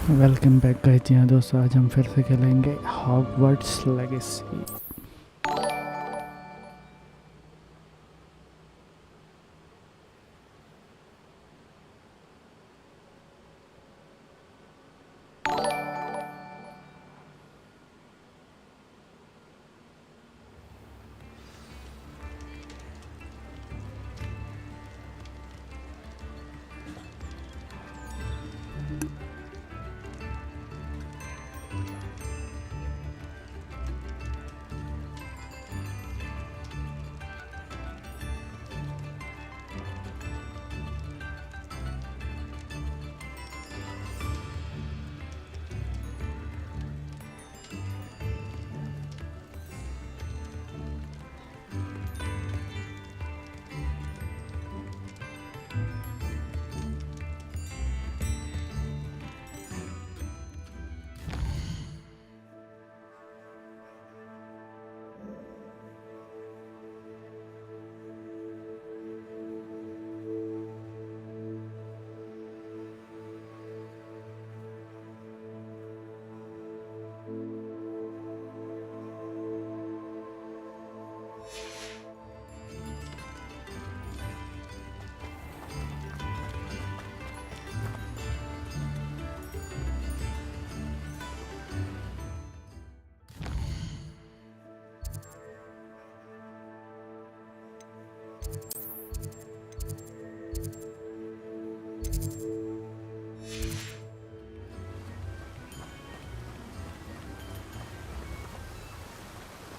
Welcome back guys. जी हाँ दोस्तों, आज हम फिर से खेलेंगे Hogwarts legacy.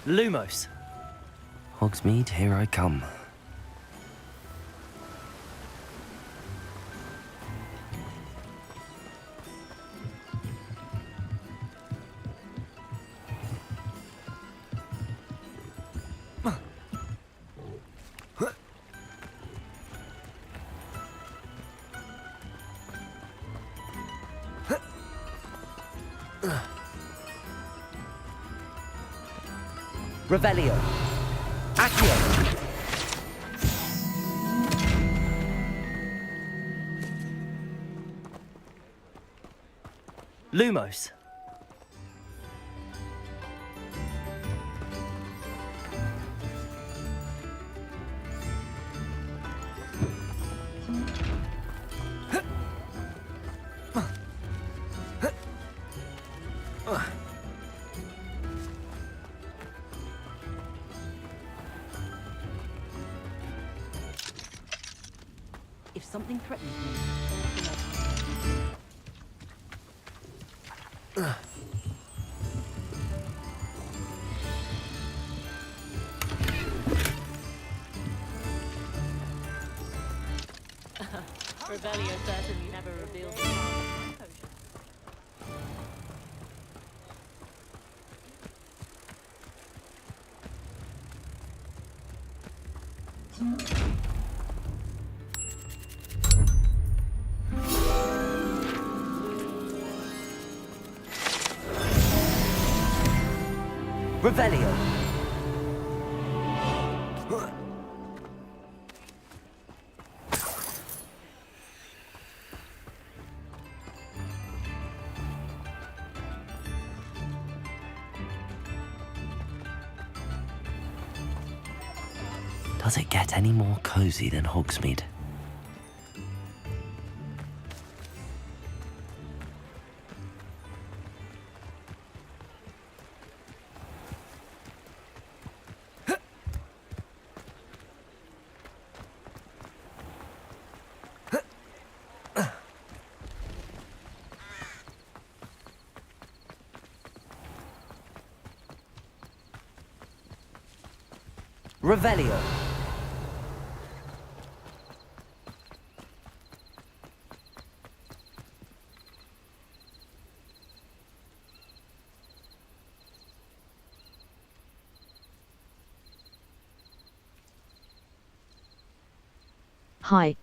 Lumos. Hogsmeade, here I come. Revelio. Accio. Lumos. If something threatens me, Revelio certainly never reveals the power of my potion. Revelio. Does it get any more cozy than Hogsmeade? Revelio. Hi.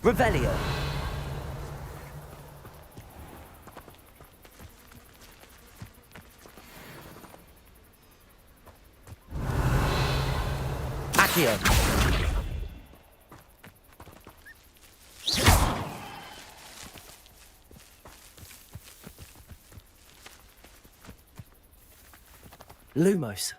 Revelio. Accio. Lumos.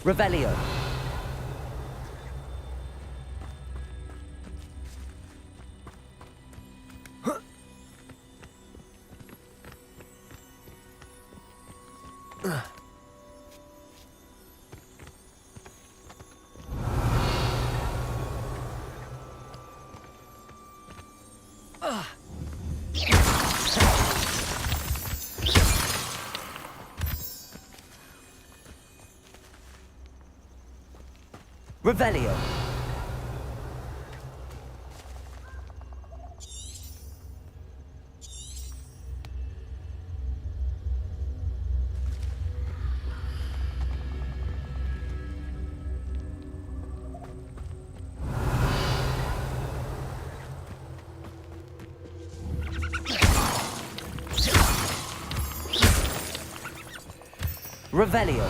Revelio. Revelio. Revelio.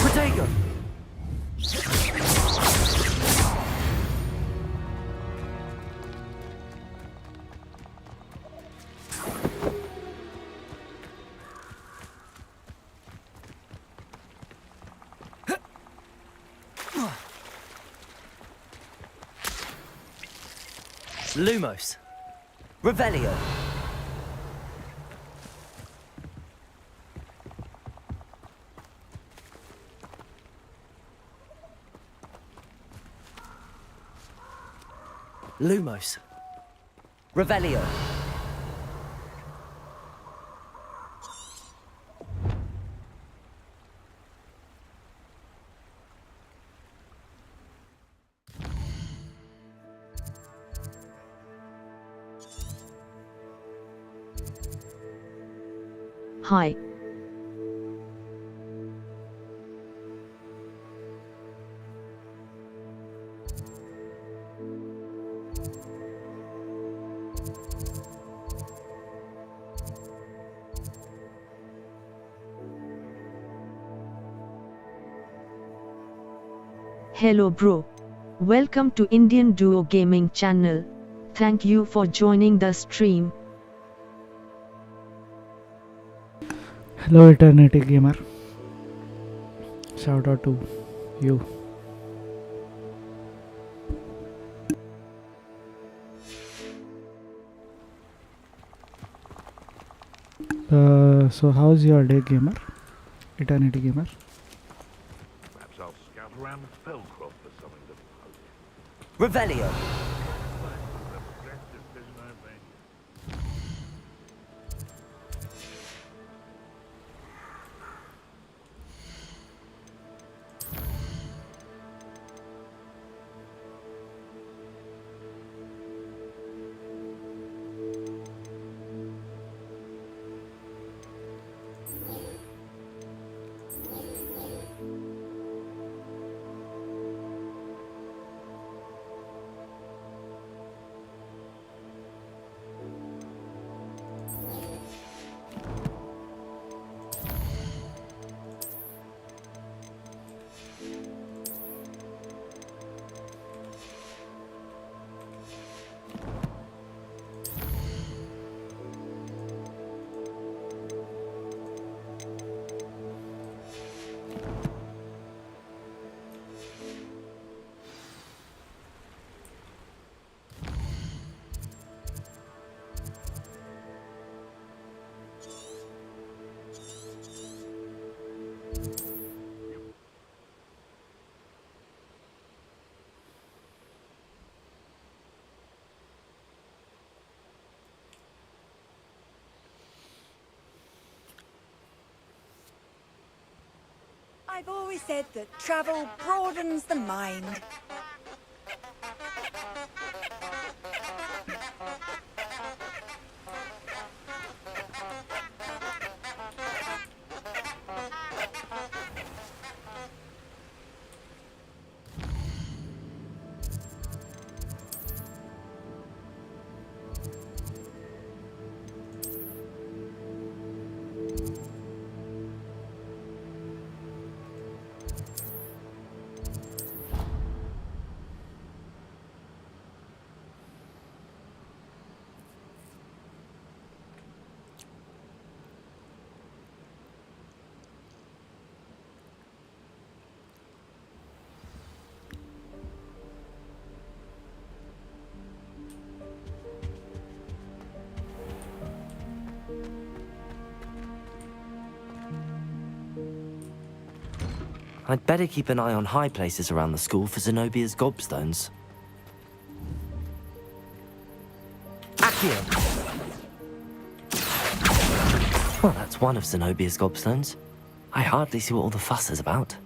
Protego. Lumos. Revelio. Lumos. Revelio. Hi. Hello bro. Welcome to Indian Duo Gaming channel. Thank you for joining the stream. Hello Eternity Gamer. Shout out to you. So how's your day, gamer? Eternity Gamer. Perhaps I'll scout around Spellcroft for something to poke. Revelio. I've always said that travel broadens the mind. I'd better keep an eye on high places around the school for Zenobia's gobstones. Accio! Well, that's one of Zenobia's gobstones. I hardly see what all the fuss is about.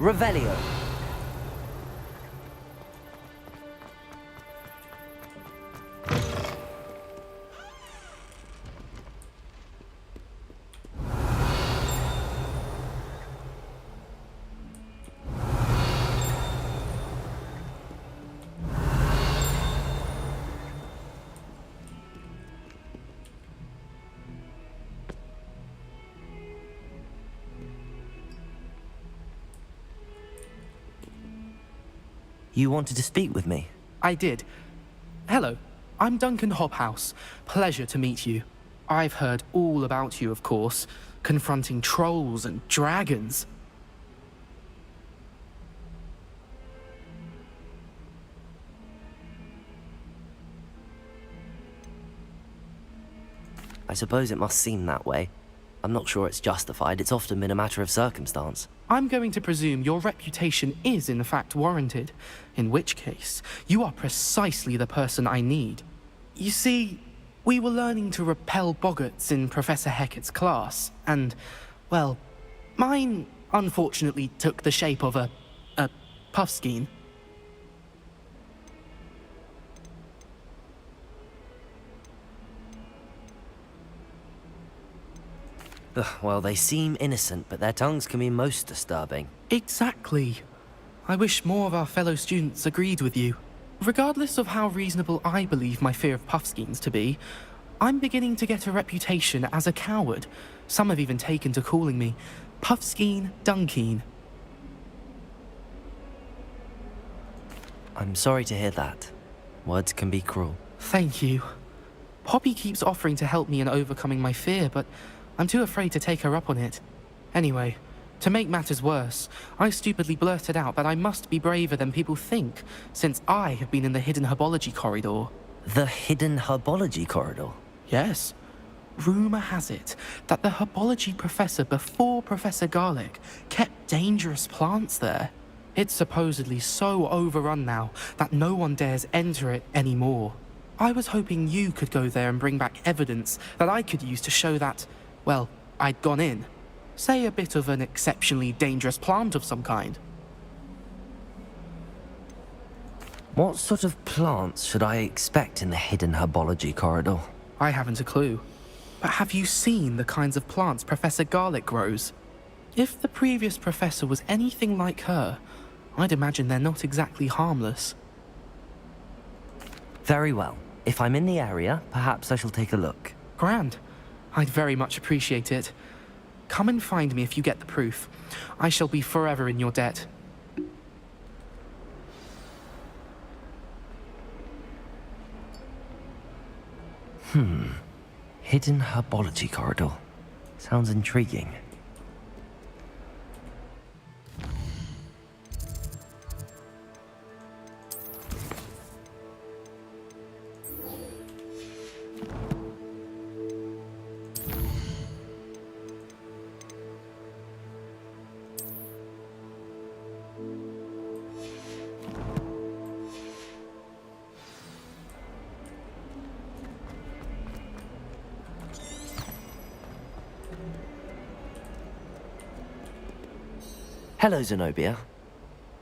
Revelio. You wanted to speak with me? I did. Hello, I'm Duncan Hobhouse. Pleasure to meet you. I've heard all about you, of course, confronting trolls and dragons. I suppose it must seem that way. I'm not sure it's justified. It's often been a matter of circumstance. I'm going to presume your reputation is in fact warranted, in which case, you are precisely the person I need. You see, we were learning to repel boggarts in Professor Hecat's class, and, well, mine unfortunately took the shape of a puffskein. Ugh, well, they seem innocent, but their tongues can be most disturbing. Exactly. I wish more of our fellow students agreed with you. Regardless of how reasonable I believe my fear of puffskeins to be, I'm beginning to get a reputation as a coward. Some have even taken to calling me Puffskeen Dunkeen. I'm sorry to hear that. Words can be cruel. Thank you. Poppy keeps offering to help me in overcoming my fear, but I'm too afraid to take her up on it. Anyway, to make matters worse, I stupidly blurted out that I must be braver than people think, since I have been in the hidden herbology corridor. The hidden herbology corridor? Yes. Rumour has it that the herbology professor before Professor Garlic kept dangerous plants there. It's supposedly so overrun now that no one dares enter it anymore. I was hoping you could go there and bring back evidence that I could use to show that, well, I'd gone in. Say a bit of an exceptionally dangerous plant of some kind. What sort of plants should I expect in the hidden herbology corridor? I haven't a clue. But have you seen the kinds of plants Professor Garlic grows? If the previous professor was anything like her, I'd imagine they're not exactly harmless. Very well. If I'm in the area, perhaps I shall take a look. Grand. I'd very much appreciate it. Come and find me if you get the proof. I shall be forever in your debt. Hidden herbology corridor. Sounds intriguing. Hello, Zenobia.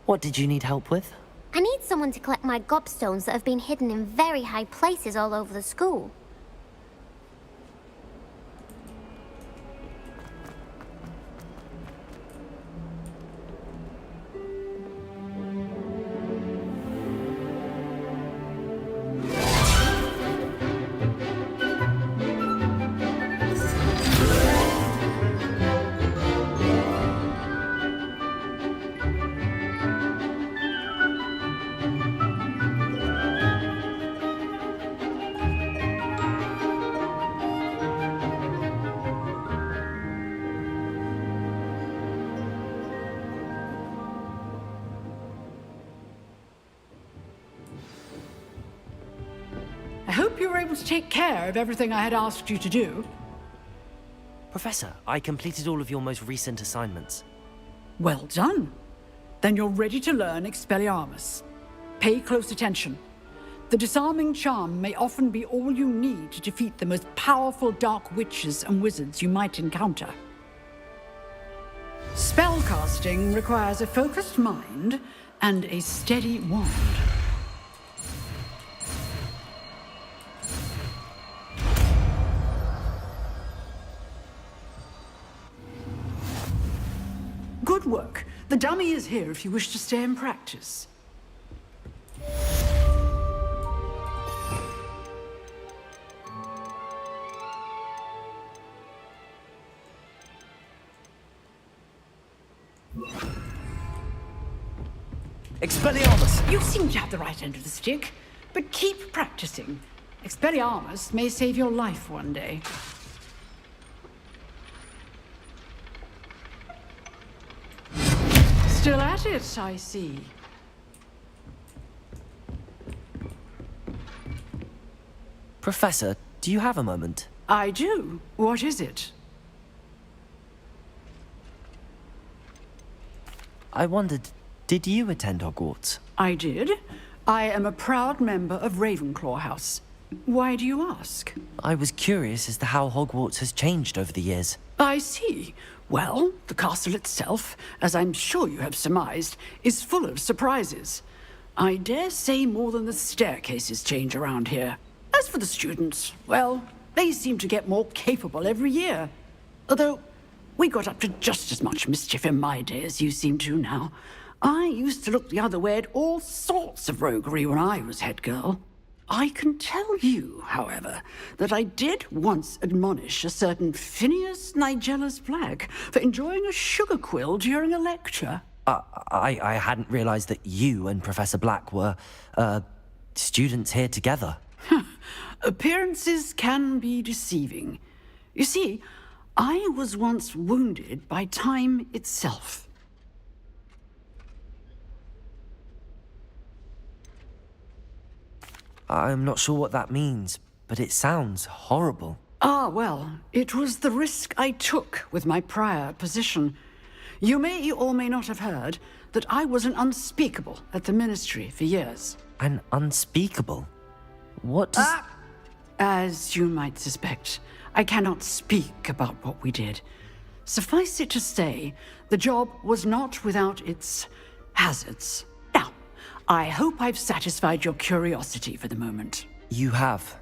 What did you need help with? I need someone to collect my gobstones that have been hidden in very high places all over the school. I hope you were able to take care of everything I had asked you to do. Professor, I completed all of your most recent assignments. Well done. Then you're ready to learn Expelliarmus. Pay close attention. The disarming charm may often be all you need to defeat the most powerful dark witches and wizards you might encounter. Spellcasting requires a focused mind and a steady wand. Good work. The dummy is here if you wish to stay and practice. Expelliarmus! You seem to have the right end of the stick, but keep practicing. Expelliarmus may save your life one day. Still at it, I see. Professor, do you have a moment? I do. What is it? I wondered, did you attend Hogwarts? I did. I am a proud member of Ravenclaw House. Why do you ask? I was curious as to how Hogwarts has changed over the years. I see. Well, the castle itself, as I'm sure you have surmised, is full of surprises. I dare say more than the staircases change around here. As for the students, well, they seem to get more capable every year. Although, we got up to just as much mischief in my day as you seem to now. I used to look the other way at all sorts of roguery when I was head girl. I can tell you, however, that I did once admonish a certain Phineas Nigella's Black for enjoying a sugar quill during a lecture. I hadn't realized that you and Professor Black were, students here together. Appearances can be deceiving. You see, I was once wounded by time itself. I'm not sure what that means, but it sounds horrible. Ah, well, it was the risk I took with my prior position. You may or may not have heard that I was an unspeakable at the Ministry for years. An unspeakable? What does... As you might suspect, I cannot speak about what we did. Suffice it to say, the job was not without its hazards. Now, I hope I've satisfied your curiosity for the moment. You have.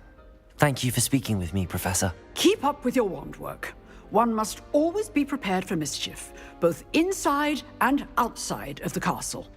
Thank you for speaking with me, Professor. Keep up with your wand work. One must always be prepared for mischief, both inside and outside of the castle.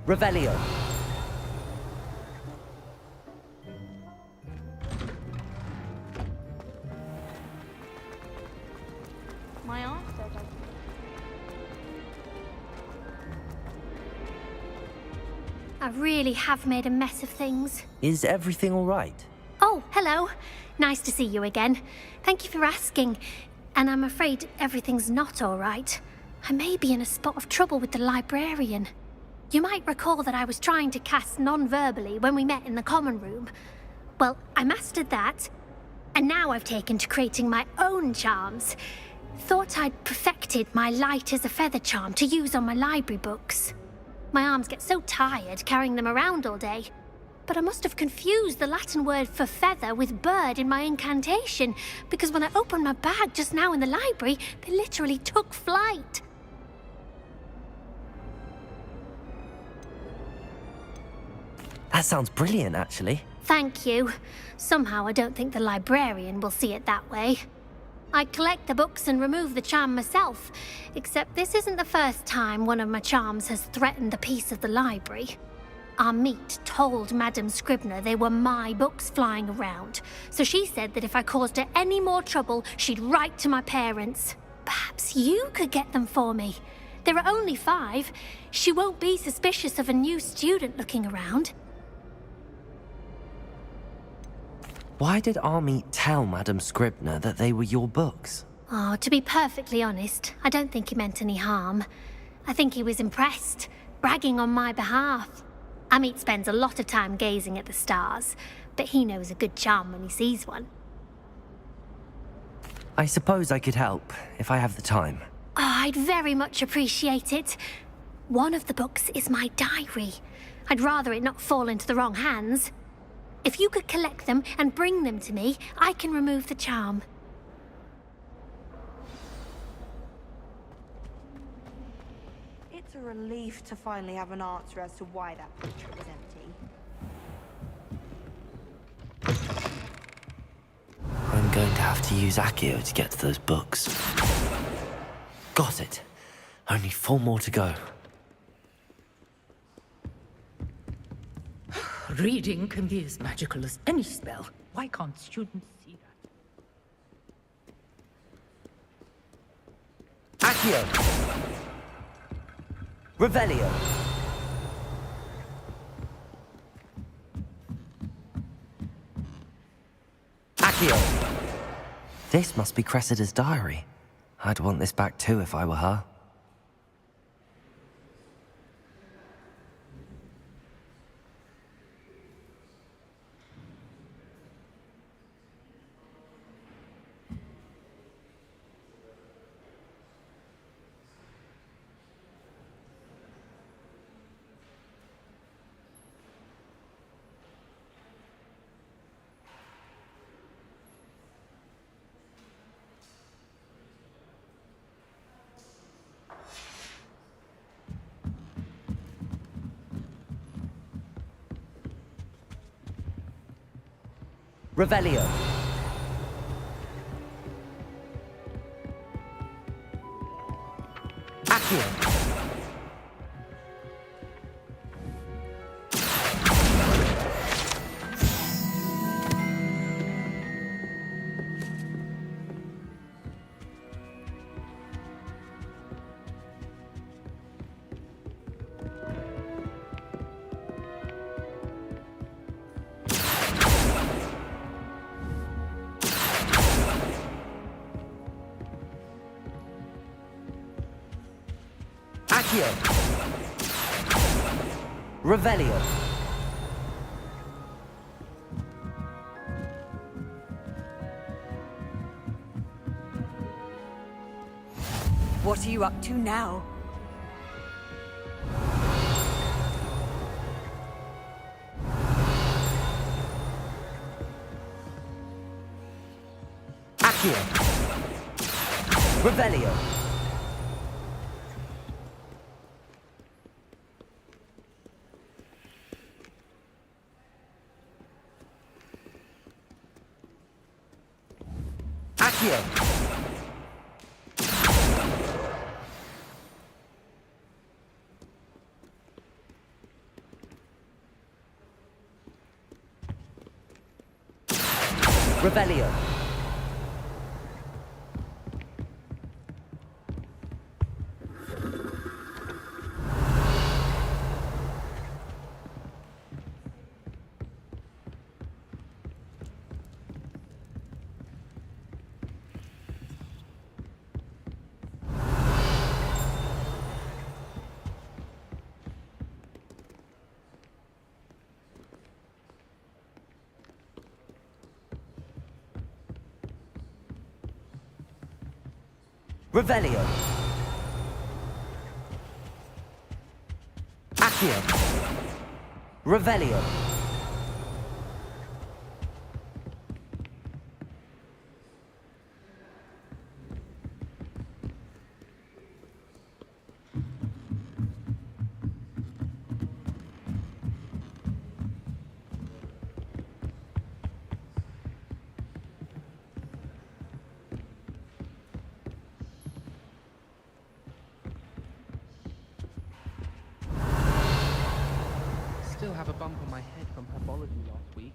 Revelio. My aunt said I I really have made a mess of things. Is everything all right? Oh, hello. Nice to see you again. Thank you for asking. And I'm afraid everything's not all right. I may be in a spot of trouble with the librarian. You might recall that I was trying to cast non-verbally when we met in the common room. Well, I mastered that, and now I've taken to creating my own charms. Thought I'd perfected my light as a feather charm to use on my library books. My arms get so tired carrying them around all day. But I must have confused the Latin word for feather with bird in my incantation, because when I opened my bag just now in the library, they literally took flight. That sounds brilliant, actually. Thank you. Somehow I don't think the librarian will see it that way. I collect the books and remove the charm myself, except this isn't the first time one of my charms has threatened the peace of the library. Our meet told Madame Scribner they were my books flying around, so she said that if I caused her any more trouble, she'd write to my parents. Perhaps you could get them for me. There are only 5. She won't be suspicious of a new student looking around. Why did Army tell Madame Scribner that they were your books? Oh, to be perfectly honest, I don't think he meant any harm. I think he was impressed, bragging on my behalf. Amit spends a lot of time gazing at the stars, but he knows a good charm when he sees one. I suppose I could help, if I have the time. Oh, I'd very much appreciate it. One of the books is my diary. I'd rather it not fall into the wrong hands. If you could collect them and bring them to me, I can remove the charm. It's a relief to finally have an answer as to why that picture was empty. I'm going to have to use Accio to get to those books. Got it. Only 4 more to go. Reading can be as magical as any spell. Why can't students see that? Accio! Revelio! Accio! This must be Cressida's diary. I'd want this back too if I were her. Revelio. Accio. Accio. Revelio. What are you up to now? Accio. Revelio. Accio. Revelio. Revelio. Accio. Revelio. Still have a bump on my head from herbology last week.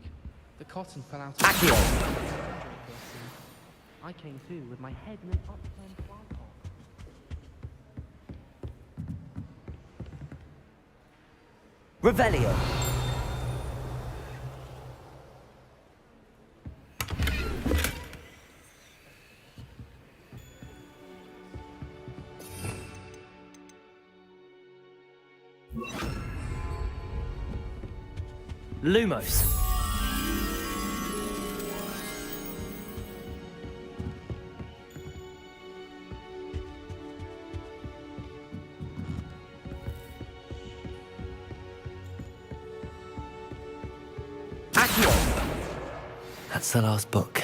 The cotton fell out. Accio. I came too with my head in an upturned plant pot. Revelio. Lumos. Accio. That's the last book.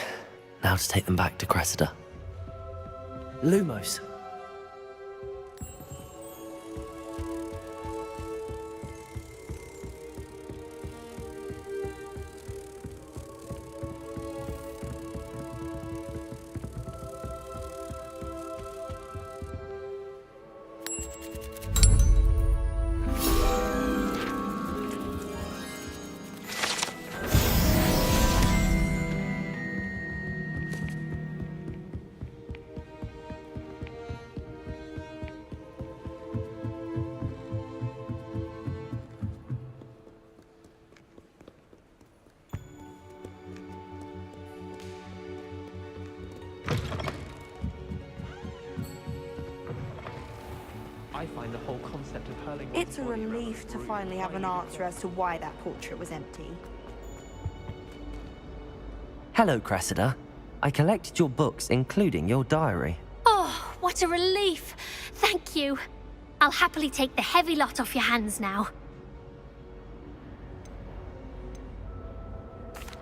Now to take them back to Cressida. Lumos. I find the whole concept of hurling. It's a relief to finally have an answer as to why that portrait was empty. Hello, Cressida. I collected your books, including your diary. Oh, what a relief. Thank you. I'll happily take the heavy lot off your hands now.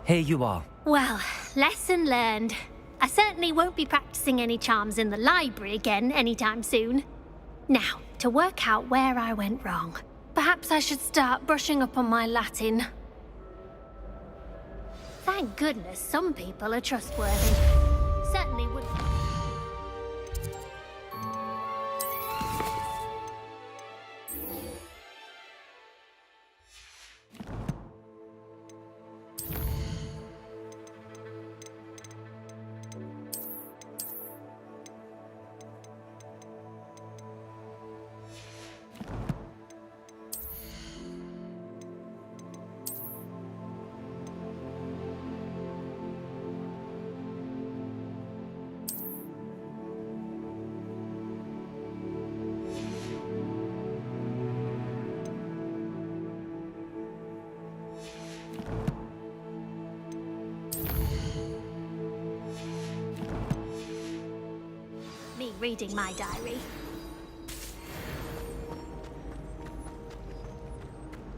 Here you are. Well, lesson learned. I certainly won't be practicing any charms in the library again anytime soon. Now, to work out where I went wrong. Perhaps I should start brushing up on my Latin. Thank goodness some people are trustworthy. Certainly would. Me reading my diary.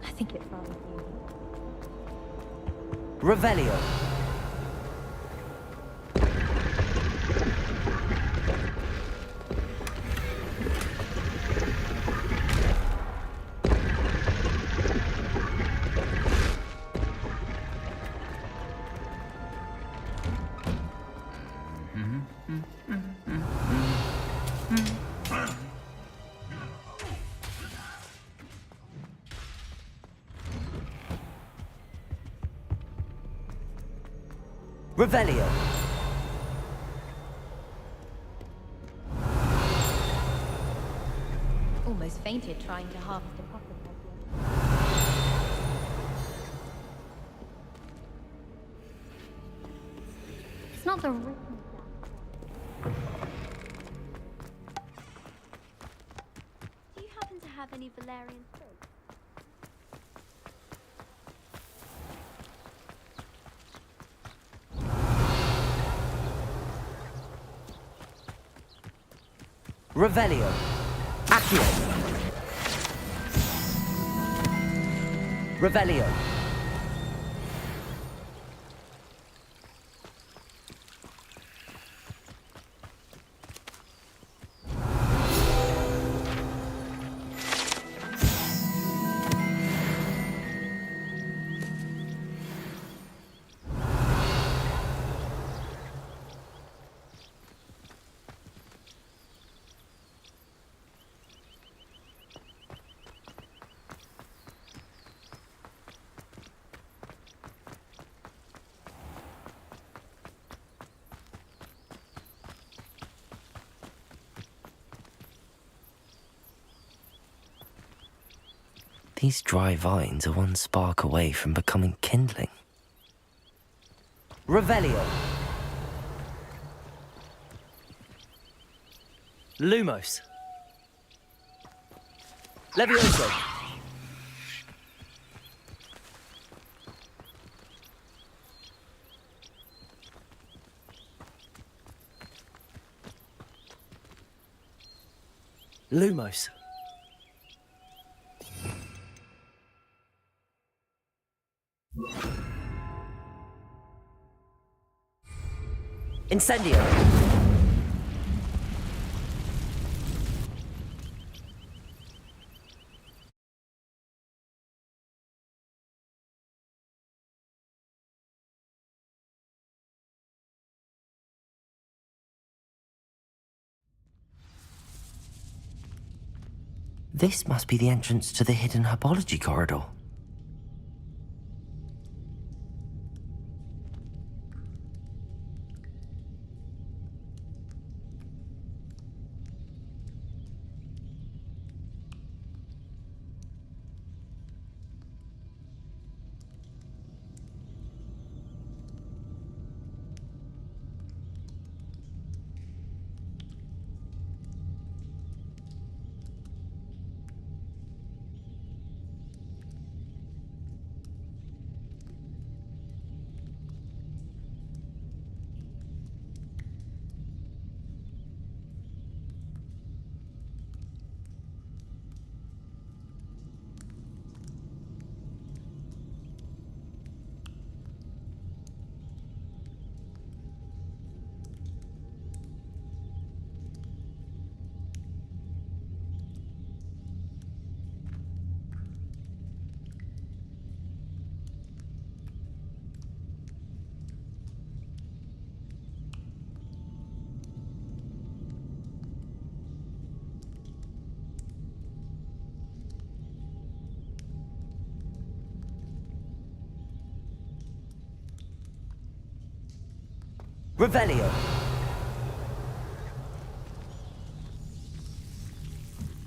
I think it's rather unique. Revelio. Revelio. Almost fainted trying to harvest a pocket. It's not the written Do you happen to have any Valerian fruit? Revelio. Accio. Revelio. These dry vines are one spark away from becoming kindling. Revelio. Lumos. Levioso. Lumos. Incendio. This must be the entrance to the hidden herbology corridor. Revelio.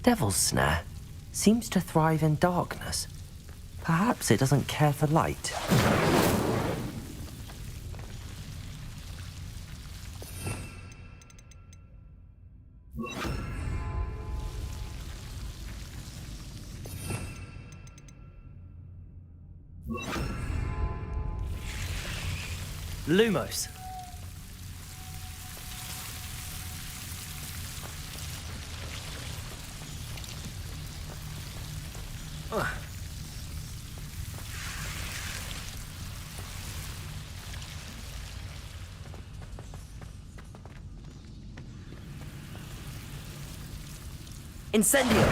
Devil's Snare seems to thrive in darkness. Perhaps it doesn't care for light. Lumos. Incendio.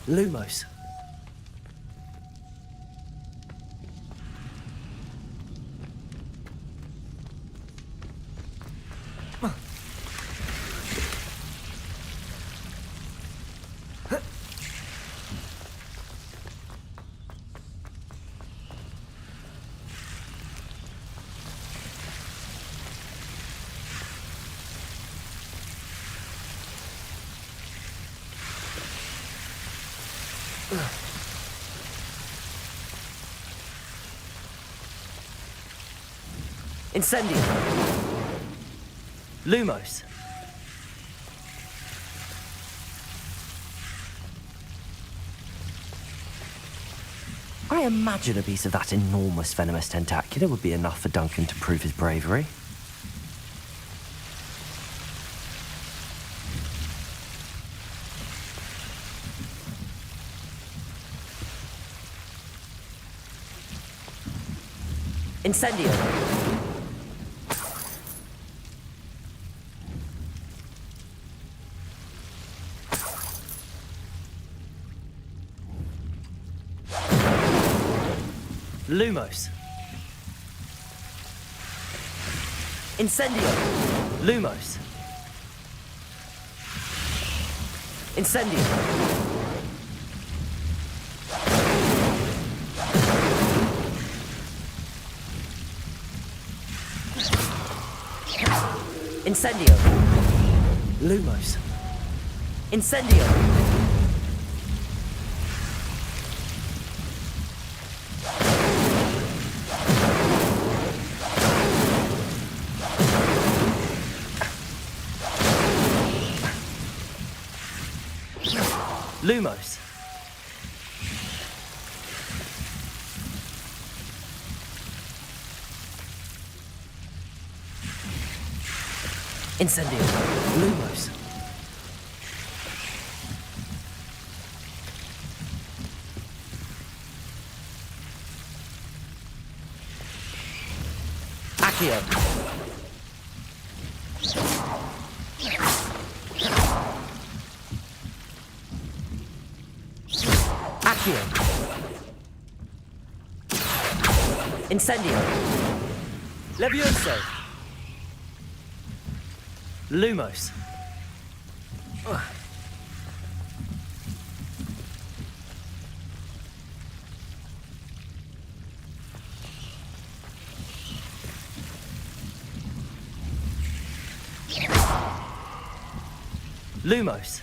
Lumos. Incendio. Lumos. I imagine a piece of that enormous venomous tentacula would be enough for Duncan to prove his bravery. Incendio. Lumos. Incendio. Lumos. Incendio. Incendio. Lumos. Incendio. Lumos. Incendio. Lumos. Accio. Accio. Incendio. Levioso. Lumos. Lumos.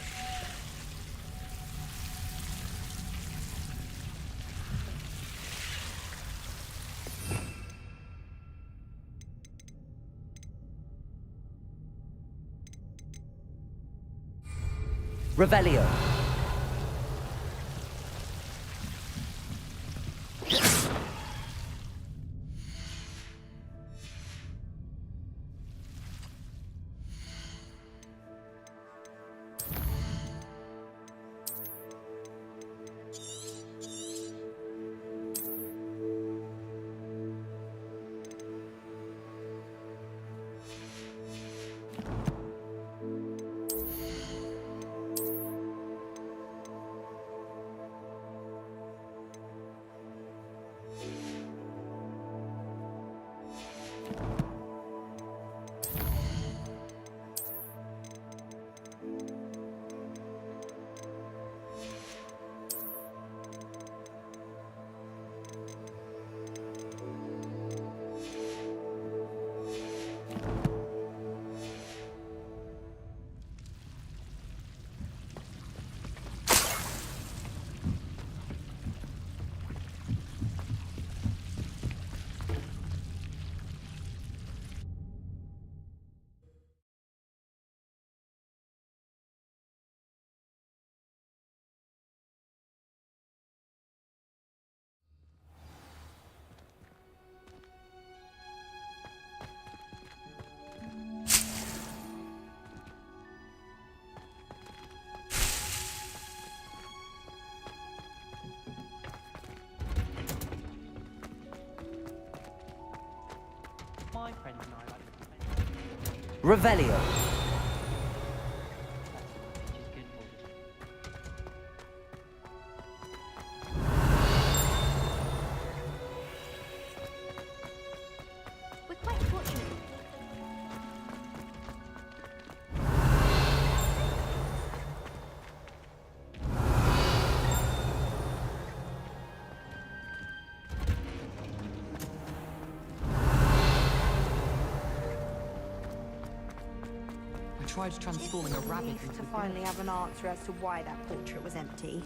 Revelio. Revelio. We're quite fortunate. I tried transforming a It's a rabbit relief into to a finally have an answer as to why that portrait was empty.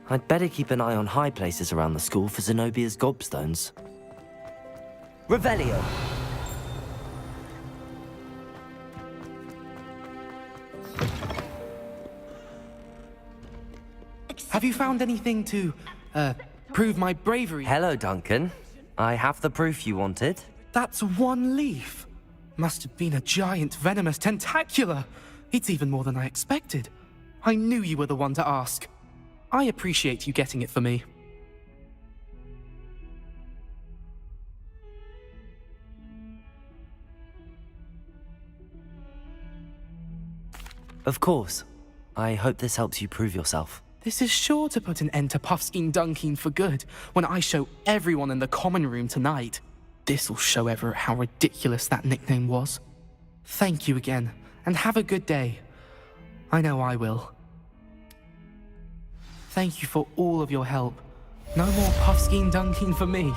I'd better keep an eye on high places around the school for Zenobia's gobstones. Revelio. Have you found anything to, prove my bravery? Hello, Duncan. I have the proof you wanted. That's one leaf. Must have been a giant venomous tentacula. It's even more than I expected. I knew you were the one to ask. I appreciate you getting it for me. Of course. I hope this helps you prove yourself. This is sure to put an end to Puffskein Dunkin for good when I show everyone in the common room tonight. This'll show Everett how ridiculous that nickname was. Thank you again, and have a good day. I know I will. Thank you for all of your help. No more Puffskein Dunkin for me.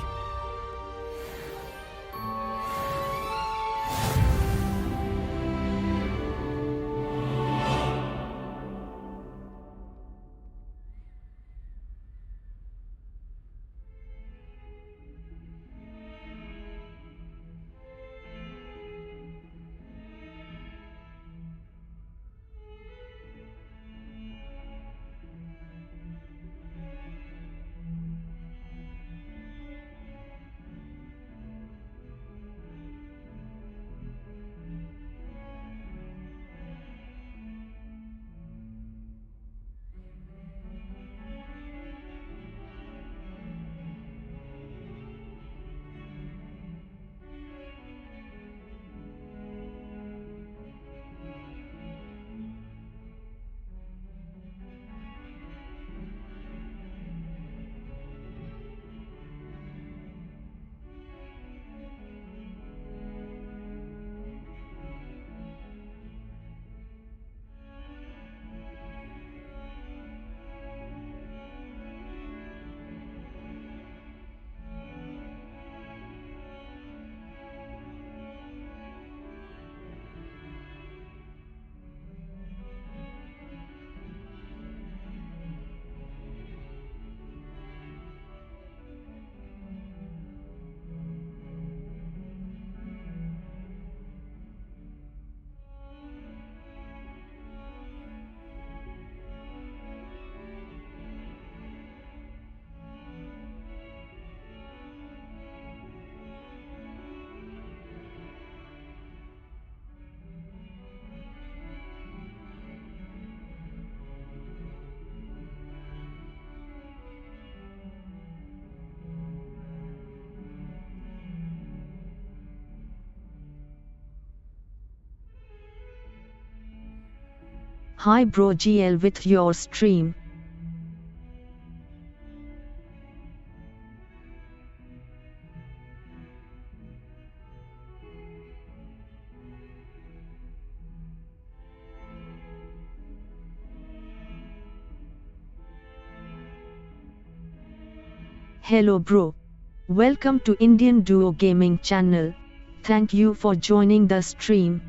Hi bro GL with your stream. Hello bro. Welcome to Indian Duo Gaming channel. Thank you for joining the stream.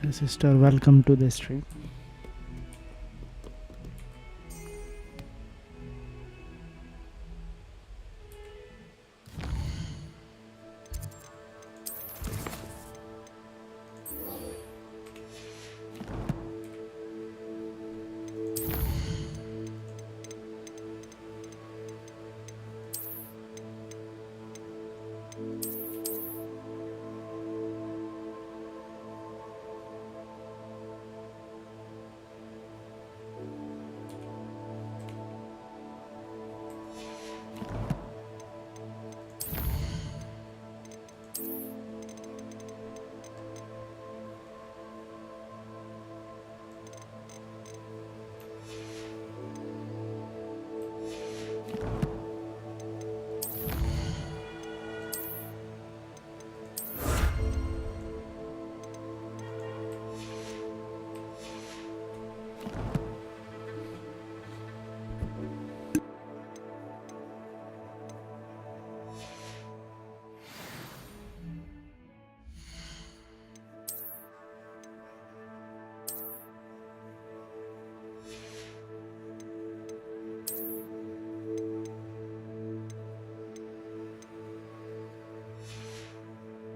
Hey sister, welcome to the stream.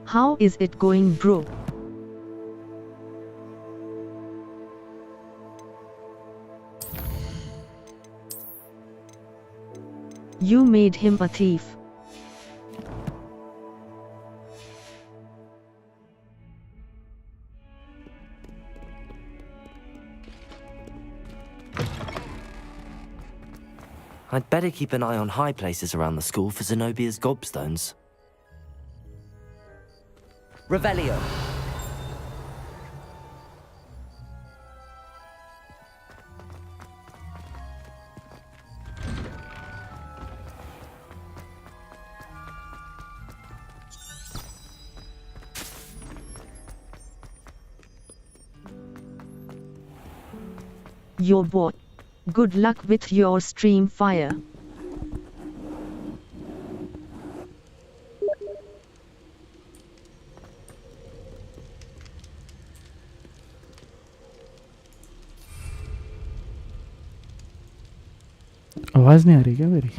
How is it going, bro? You made him a thief. I'd better keep an eye on high places around the school for Zenobia's gobstones. Revelio. Yo boy. Good luck with your stream fire. आवाज नहीं आ रही क्या मेरी?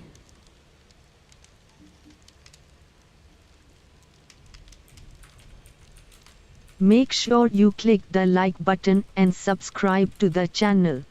Make sure you click the like button and subscribe to the channel.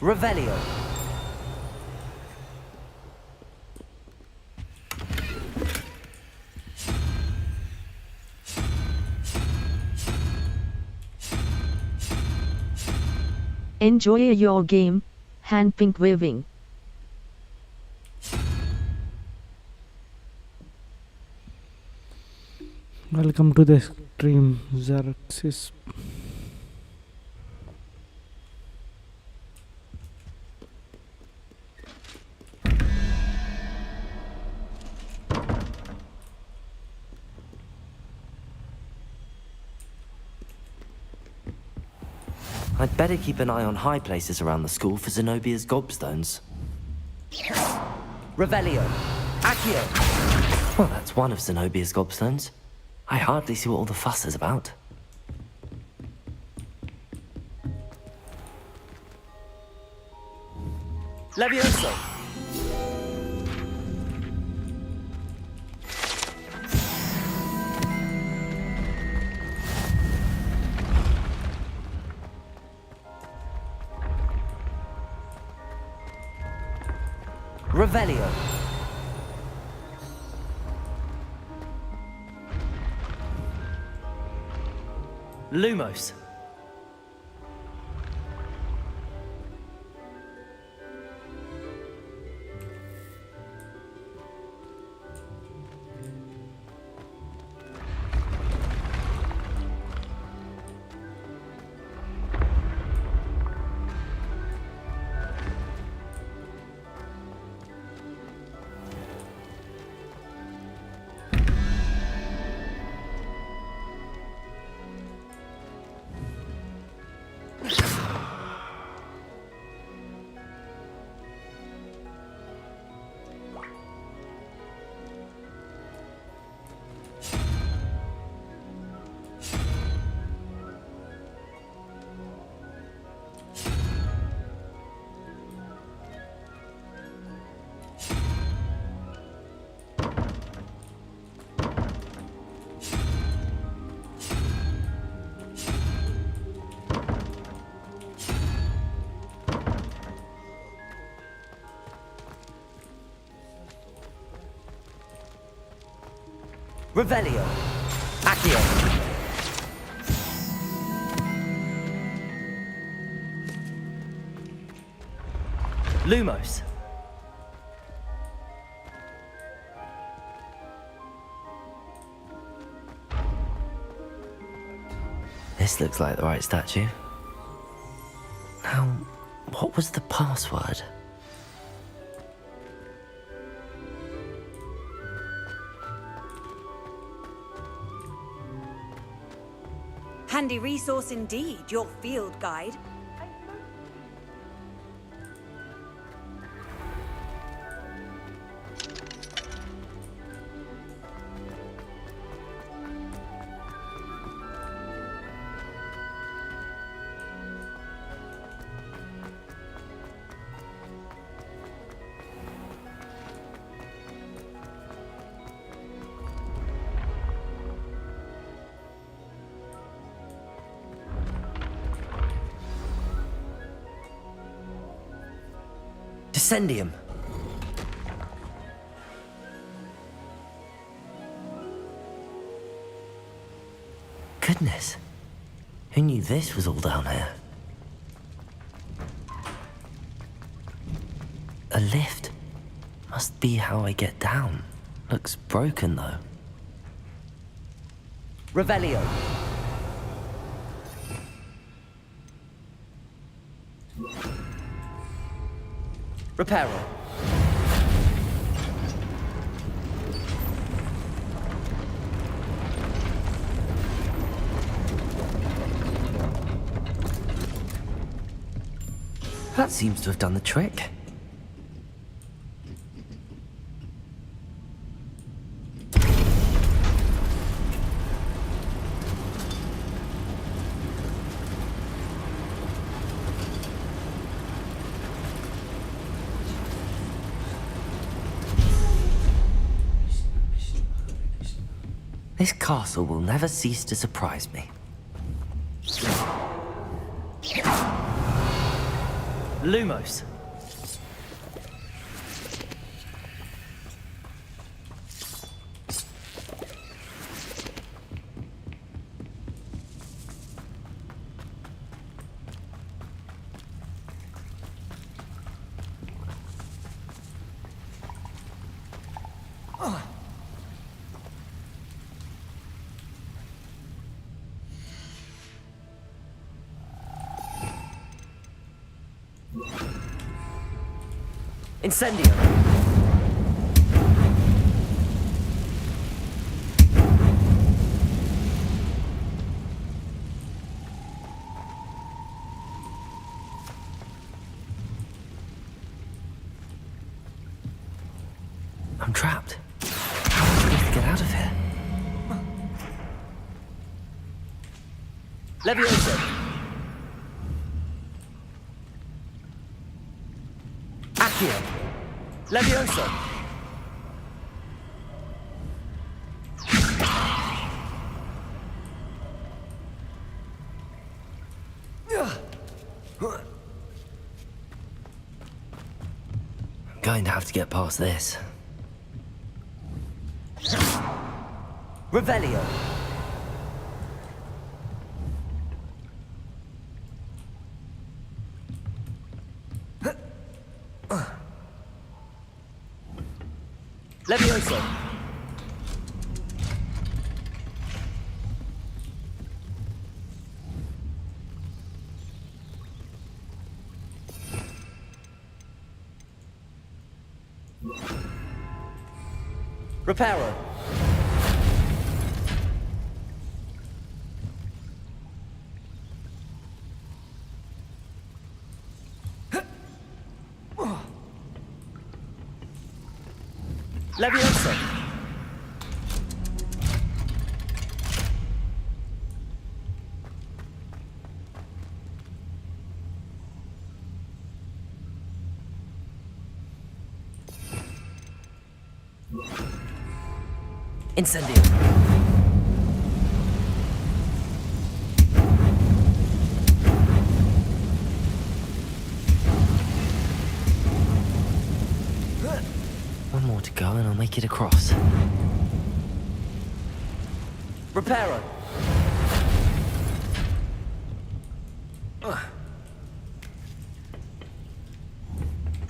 Revelio. Enjoy your game, hand pink waving. Welcome to the stream, Xerxes. I'd better keep an eye on high places around the school for Zenobia's gobstones. Revelio. Accio. Well, that's one of Zenobia's gobstones. I hardly see what all the fuss is about. Levioso. Revelio. Lumos. Revelio. Accio. Lumos. This looks like the right statue. Now, what was the password? Handy resource indeed, your field guide. Descendium. Goodness. Who knew this was all down here? A lift. Must be how I get down. Looks broken though. Revelio. Reparo. That seems to have done the trick. This castle will never cease to surprise me. Lumos. Incendio. I'm trapped. How am I supposed to get out of here? Levioso. Accio. Levioso. I'm going to have to get past this. Revelio. Levioso. Reparo. Levioso. Incendio. One more to go and I'll make it across. Reparo.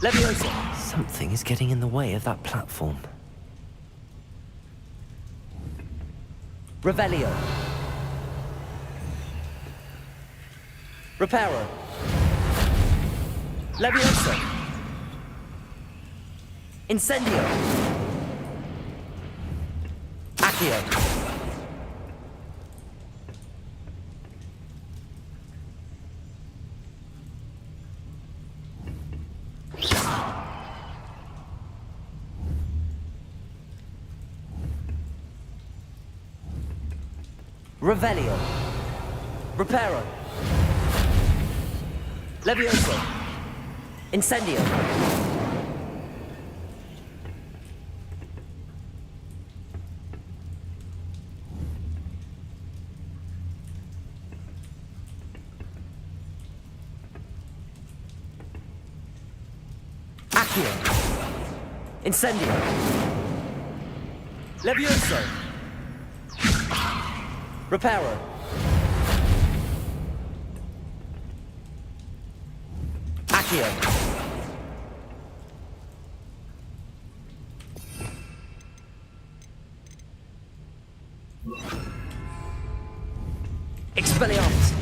Leviosa! Something is getting in the way of that platform. Revelio. Reparo. Leviosa. Incendio. Accio. Revelio. Reparo. Levioso. Incendio. Accio. Incendio. Levioso. Reparo. Accio. Expelliarmus.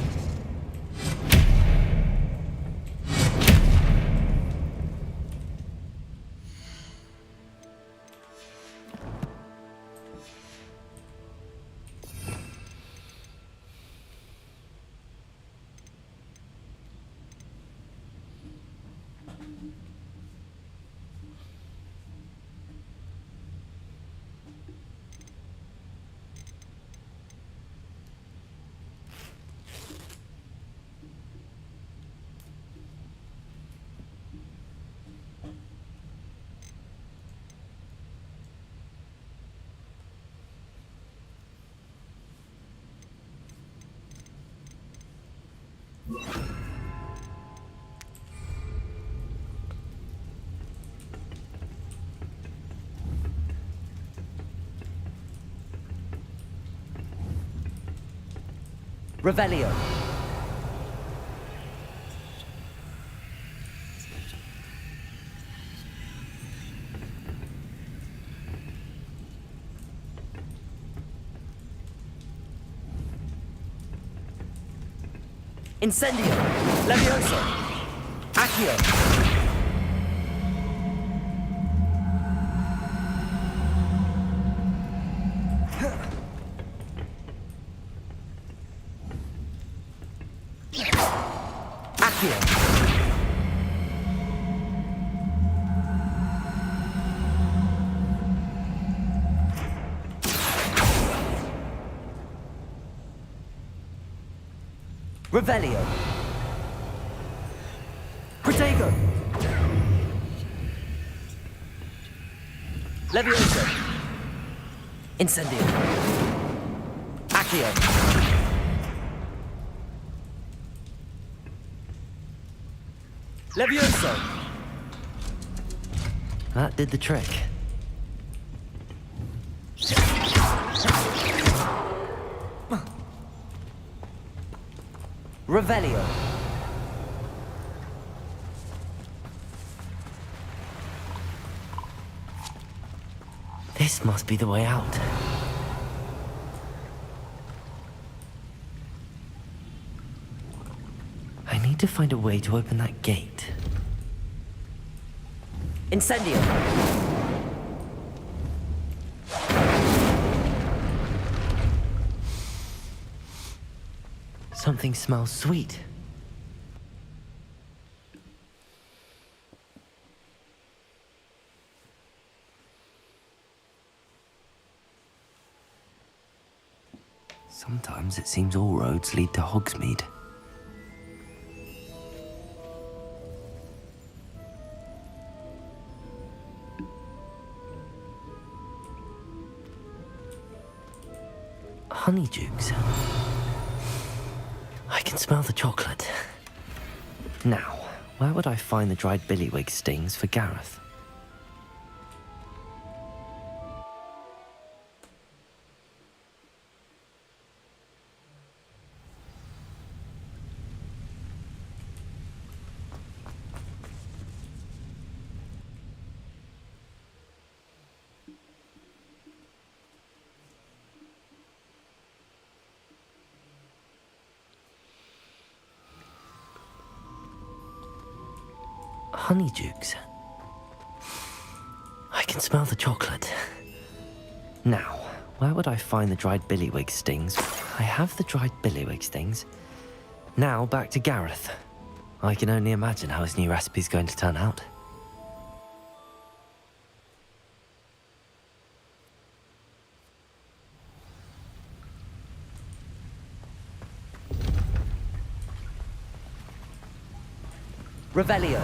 Revelio. Incendio. Levioso. Accio. Revelio. Protego. Levioso. Incendio. Accio. Levioso. That did the trick. Revelio. This must be the way out. I need to find a way to open that gate. Incendio. Something smells sweet. Sometimes it seems all roads lead to Hogsmeade. Honeydukes. I can smell the chocolate. Now, where would I find the dried billywig stings for Gareth? Honeydukes. I can smell the chocolate. Now, where would I find the dried billywig stings? I have the dried billywig stings. Now, back to Gareth. I can only imagine how his new recipe's going to turn out. Revelio.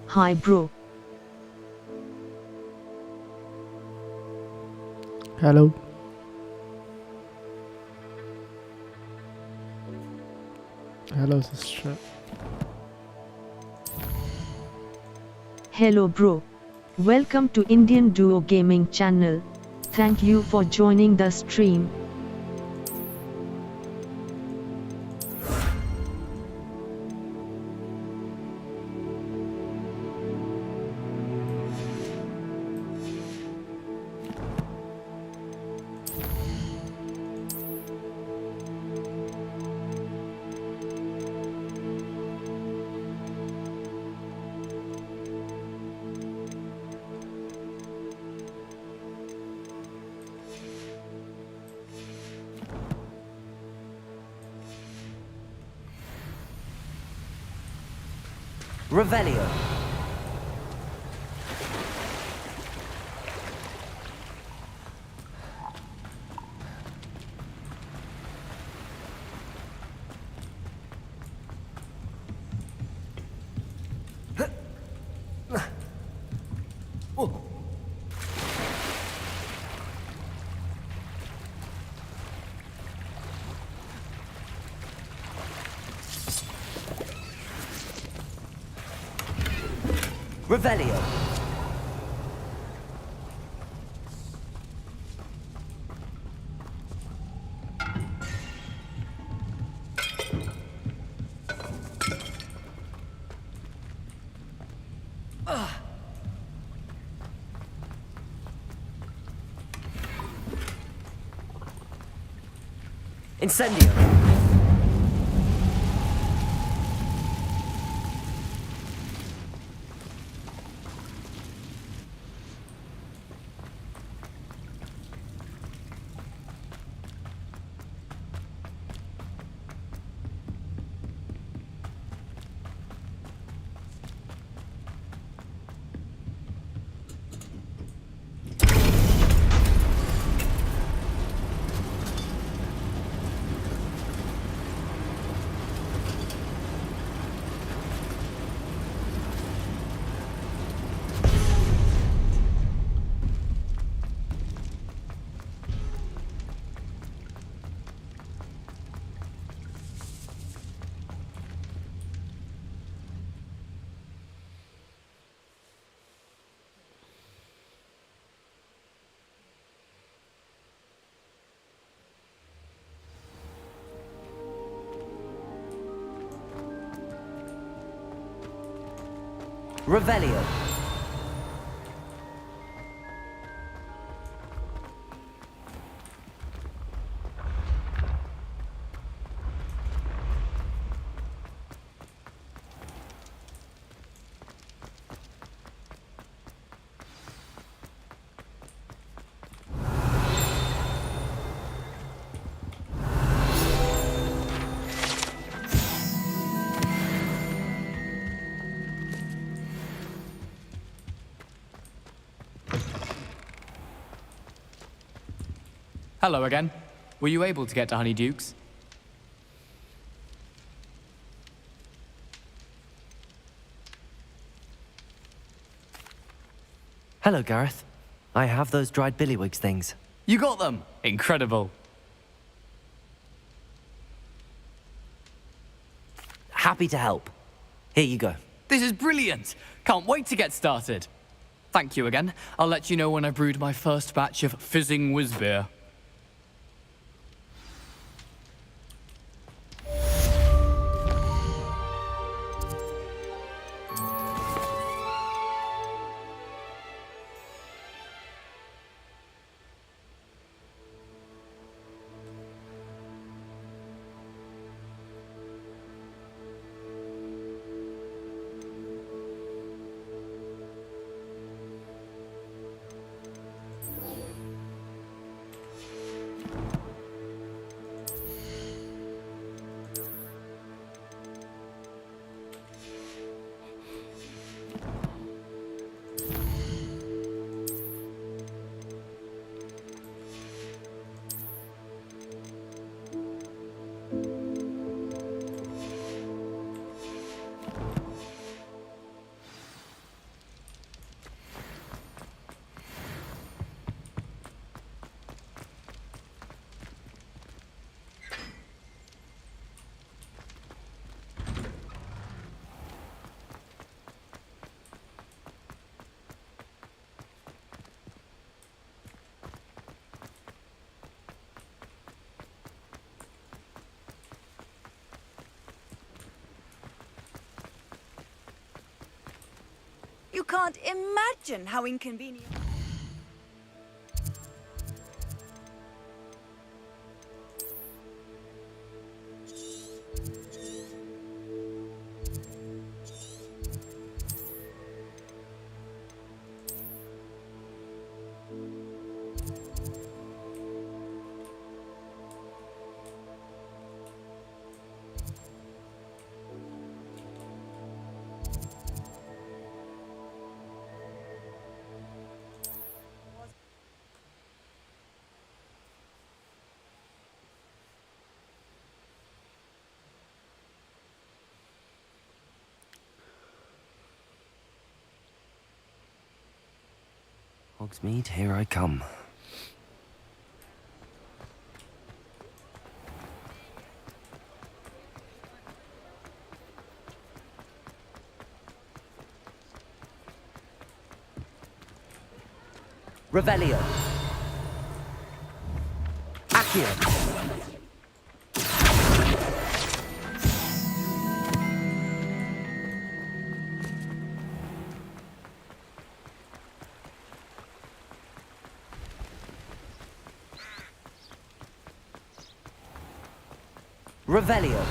Hi bro. Hello. Hello, sister. Hello bro. Welcome to Indian Duo Gaming channel. Thank you for joining the stream. Revelio. Revelio. Incendio. Revelio. Hello again. Were you able to get to Honeyduke's? Hello, Gareth. I have those dried billywigs things. You got them! Incredible. Happy to help. Here you go. This is brilliant! Can't wait to get started. Thank you again. I'll let you know when I brewed my first batch of fizzing whiz-beer. You can't imagine how inconvenient. Hogsmeade, here I come. Revelio. Accio. Revelio.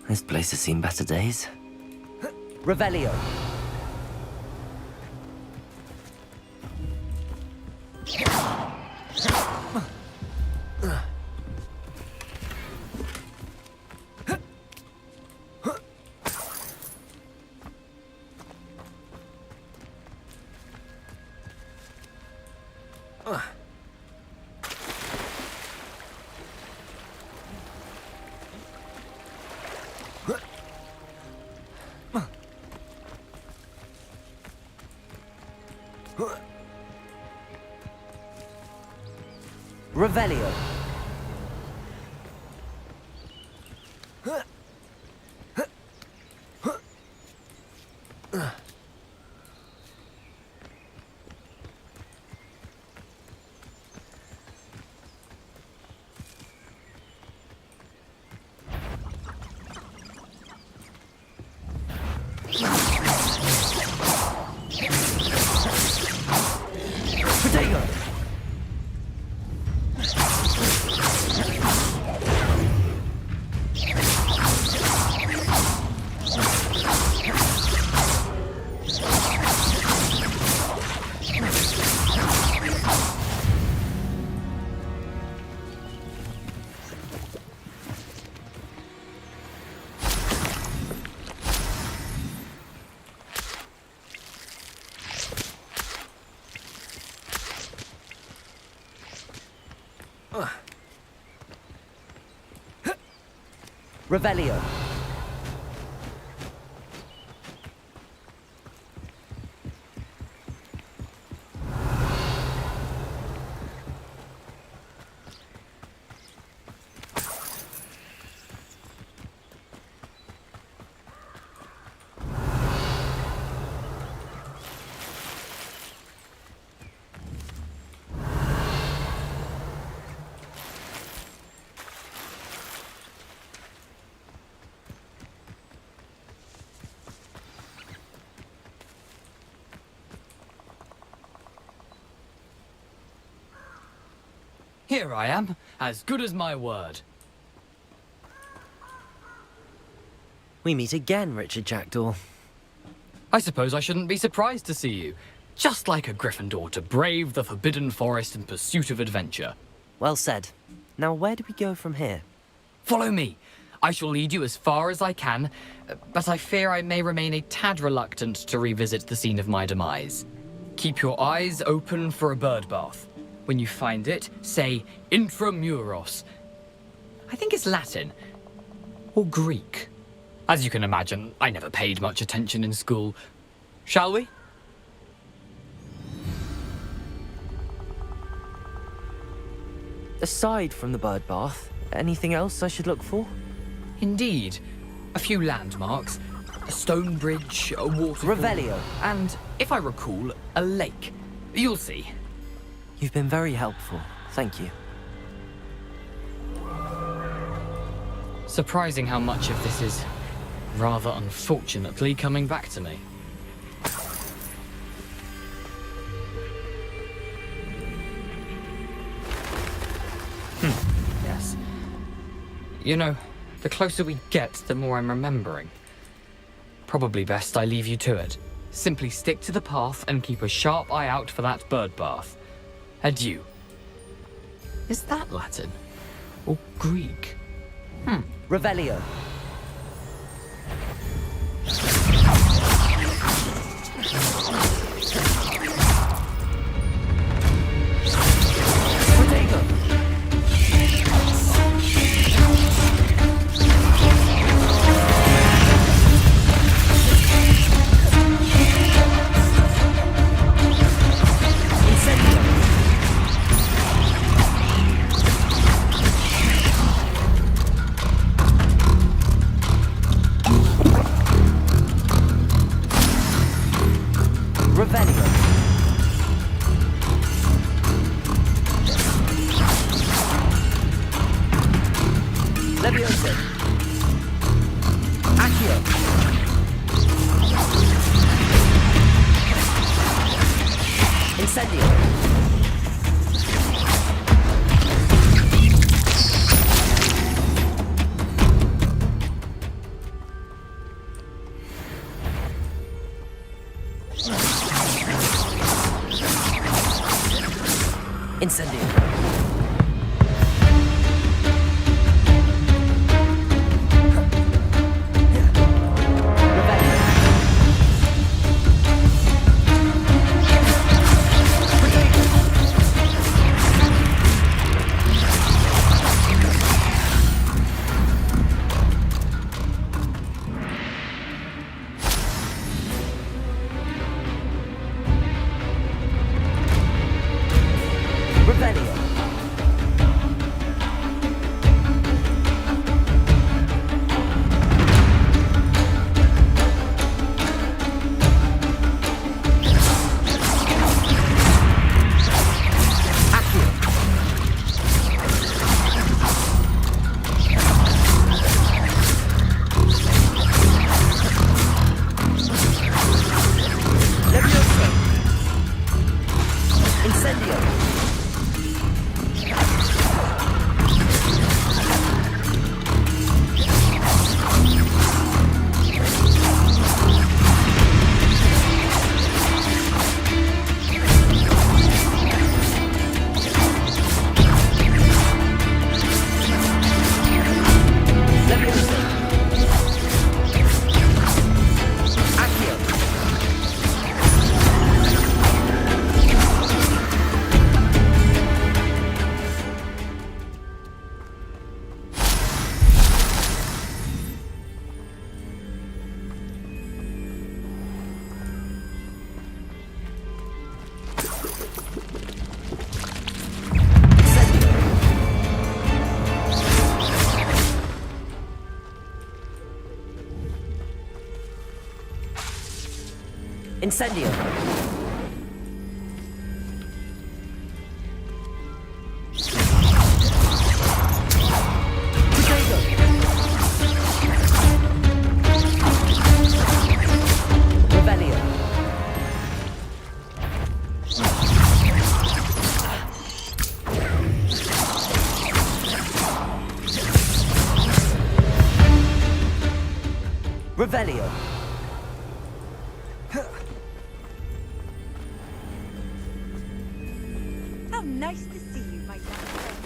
This place has seen better days. Revelio. Revelio. Revelio. Here I am, as good as my word. We meet again, Richard Jackdaw. I suppose I shouldn't be surprised to see you. Just like a Gryffindor to brave the Forbidden Forest in pursuit of adventure. Well said. Now where do we go from here? Follow me. I shall lead you as far as I can, but I fear I may remain a tad reluctant to revisit the scene of my demise. Keep your eyes open for a bird bath. When you find it, say intramuros. I think it's Latin. Or Greek. As you can imagine, I never paid much attention in school. Shall we? Aside from the bird bath, anything else I should look for? Indeed. A few landmarks. A stone bridge, a waterfall. Revelio. And, if I recall, a lake. You'll see. You've been very helpful. Thank you. Surprising how much of this is, rather unfortunately, coming back to me. Yes. You know, the closer we get, the more I'm remembering. Probably best I leave you to it. Simply stick to the path and keep a sharp eye out for that bird bath. Adieu. Is that Latin? Or Greek? Revelio. Incendio. Revelio. Incendio. Revelio. Revelio. How nice to see you, my young friend.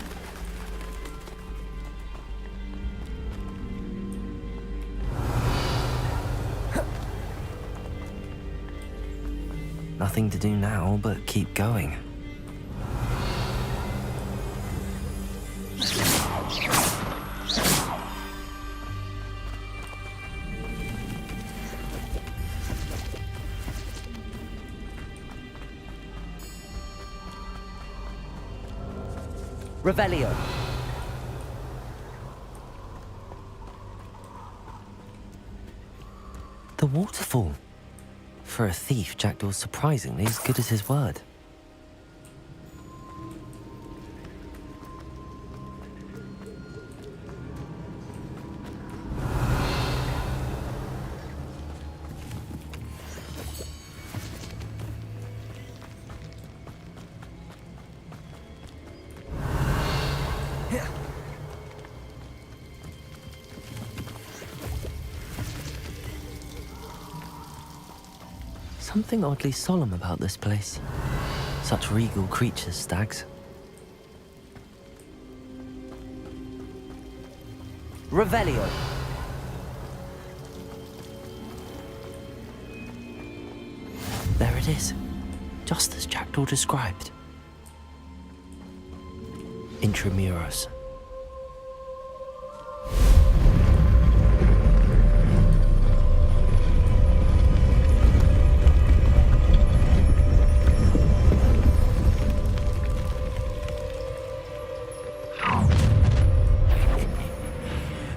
Nothing to do now but keep going. Revelio. The waterfall. For a thief, Jackdaw's surprisingly as good as his word. Something oddly solemn about this place. Such regal creatures, stags. Revelio. There it is, just as Jackdaw described. Intramuros.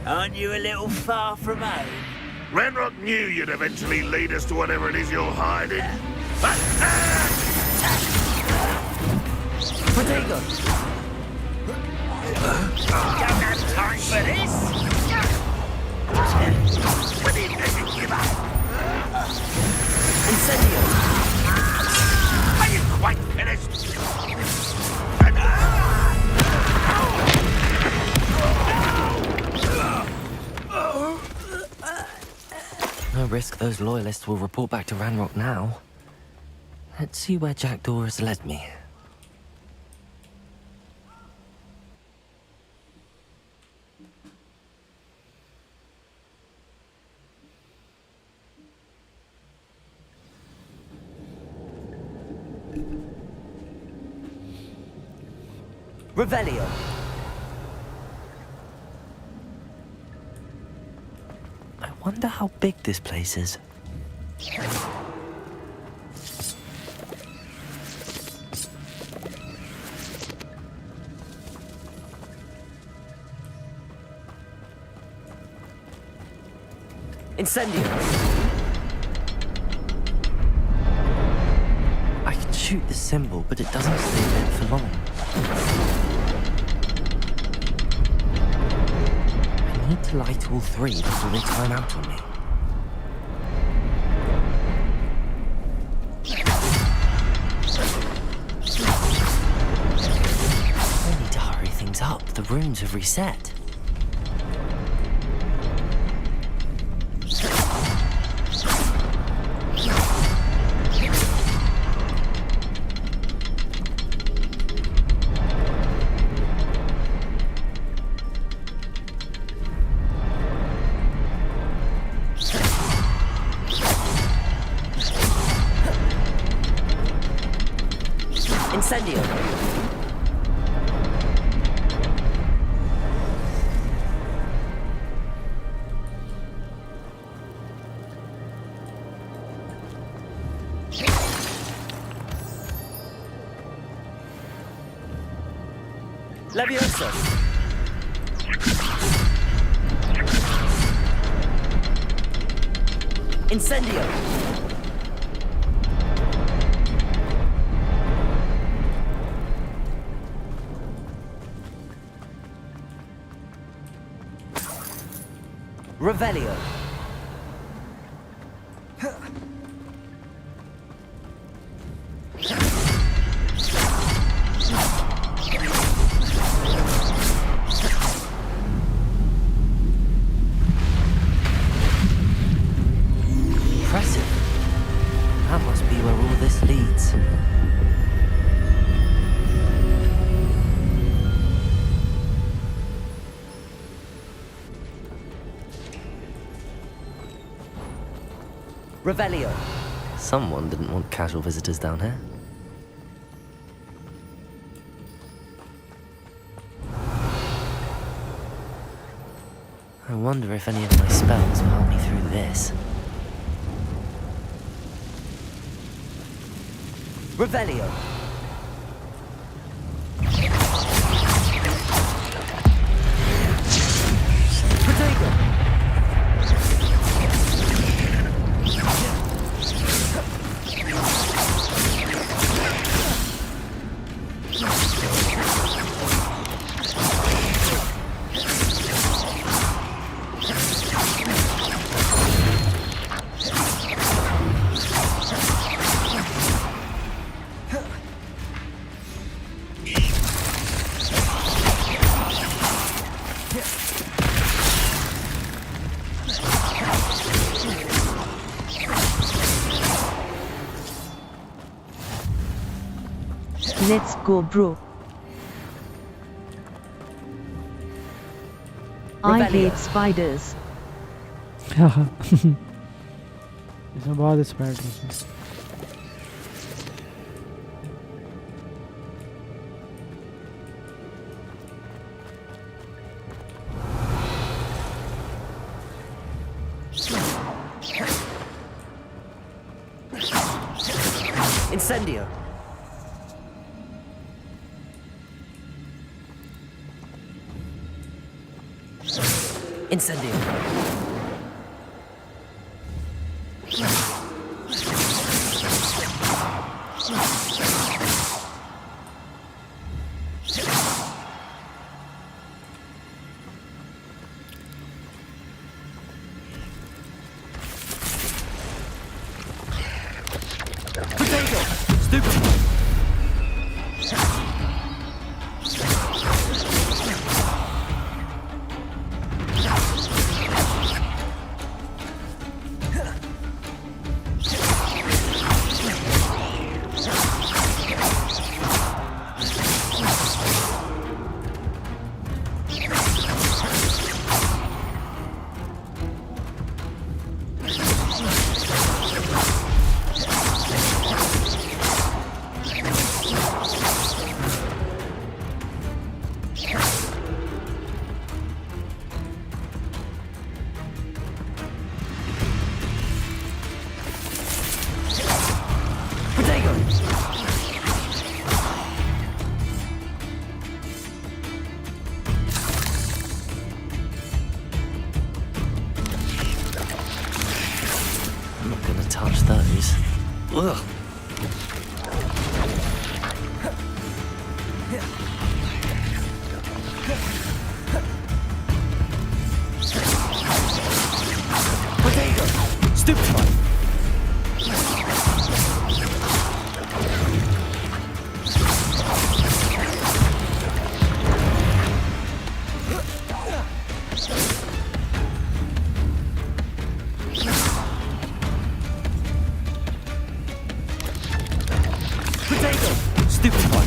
Aren't you a little far from home? Ranrock knew you'd eventually lead us to whatever it is you're hiding. Protego. Don't have time for this! When are you going to give up? Incendio. Are you quite finished? No risk those loyalists will report back to Ranrock now. Let's see where Jackdaw has led me. Revelio. I wonder how big this place is. Incendio. I can shoot the symbol, but it doesn't stay lit for long. I need to light all three before they time out on me. I need to hurry things up. The runes have reset. Incendio. Levioso. Incendio. Revelio. Impressive. That must be where all this leads. Revelio. Someone didn't want casual visitors down here. I wonder if any of my spells will help me through this. Revelio. Protego. Let's go, bro. I hate spiders. इसमें बहुत spiders हैं. Incendio. Incendio. Potato. Stupid. I'm not gonna touch those. Ugh. Potato. Stupid one. Potato. Stupid one.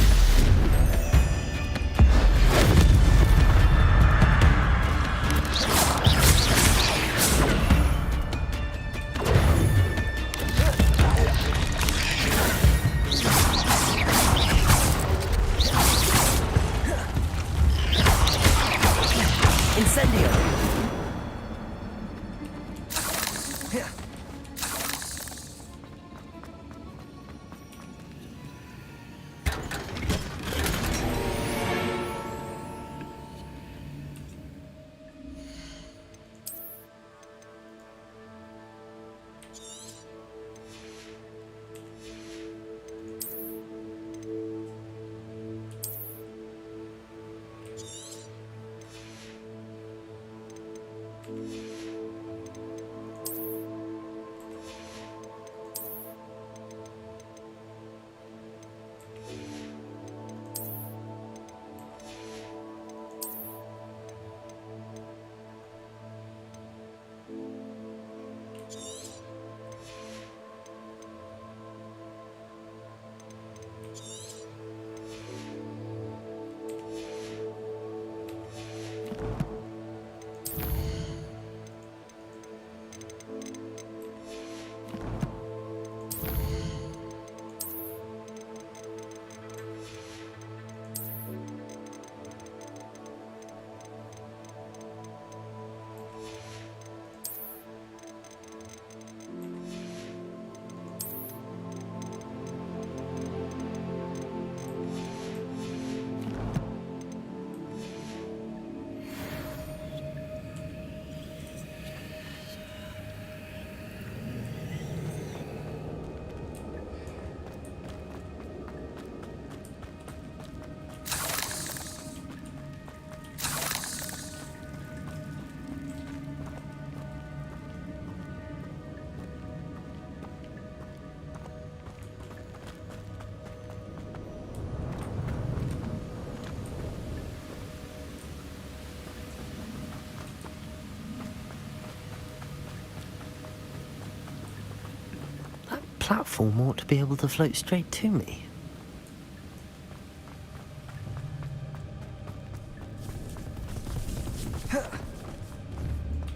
platform ought to be able to float straight to me.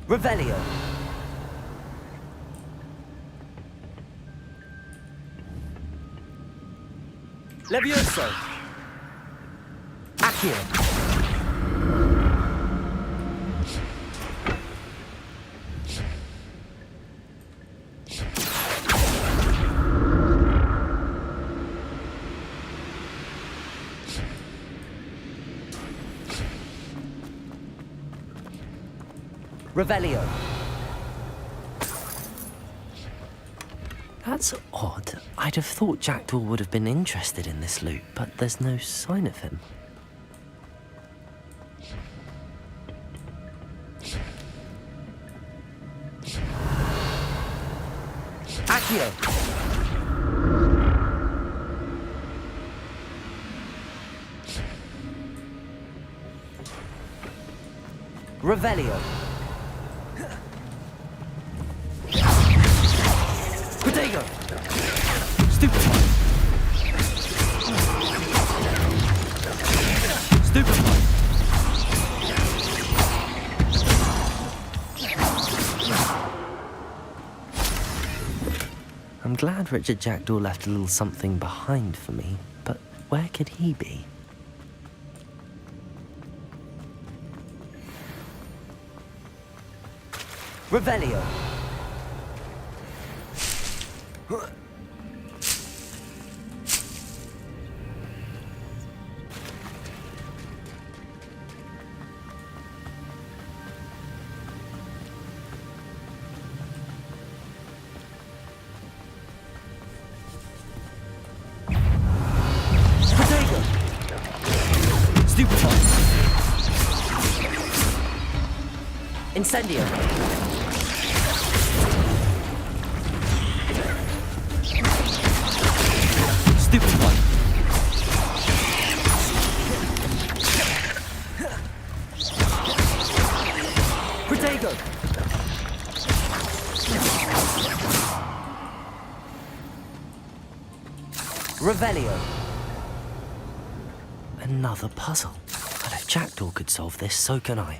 Revelio. Levioso. Accio. Revelio. That's odd. I'd have thought Jackdaw would have been interested in this loot, but there's no sign of him. Accio. Revelio. Protego. Stupefy. Stupefy. I'm glad Richard Jackdaw left a little something behind for me, but where could he be? Revelio. Protego. Stupefy. Incendio. Stupefy. Protego. Revelio. Another puzzle. But if Jackdaw could solve this, so can I.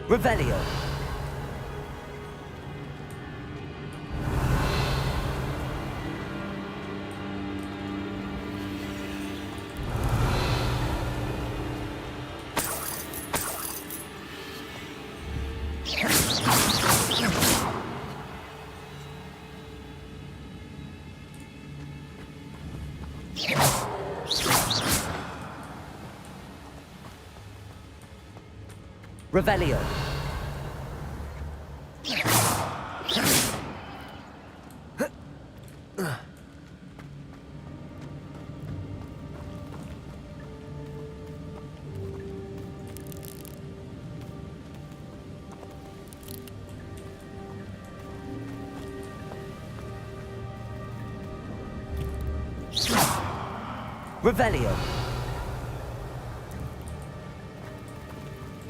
Revelio. Revelio. Revelio.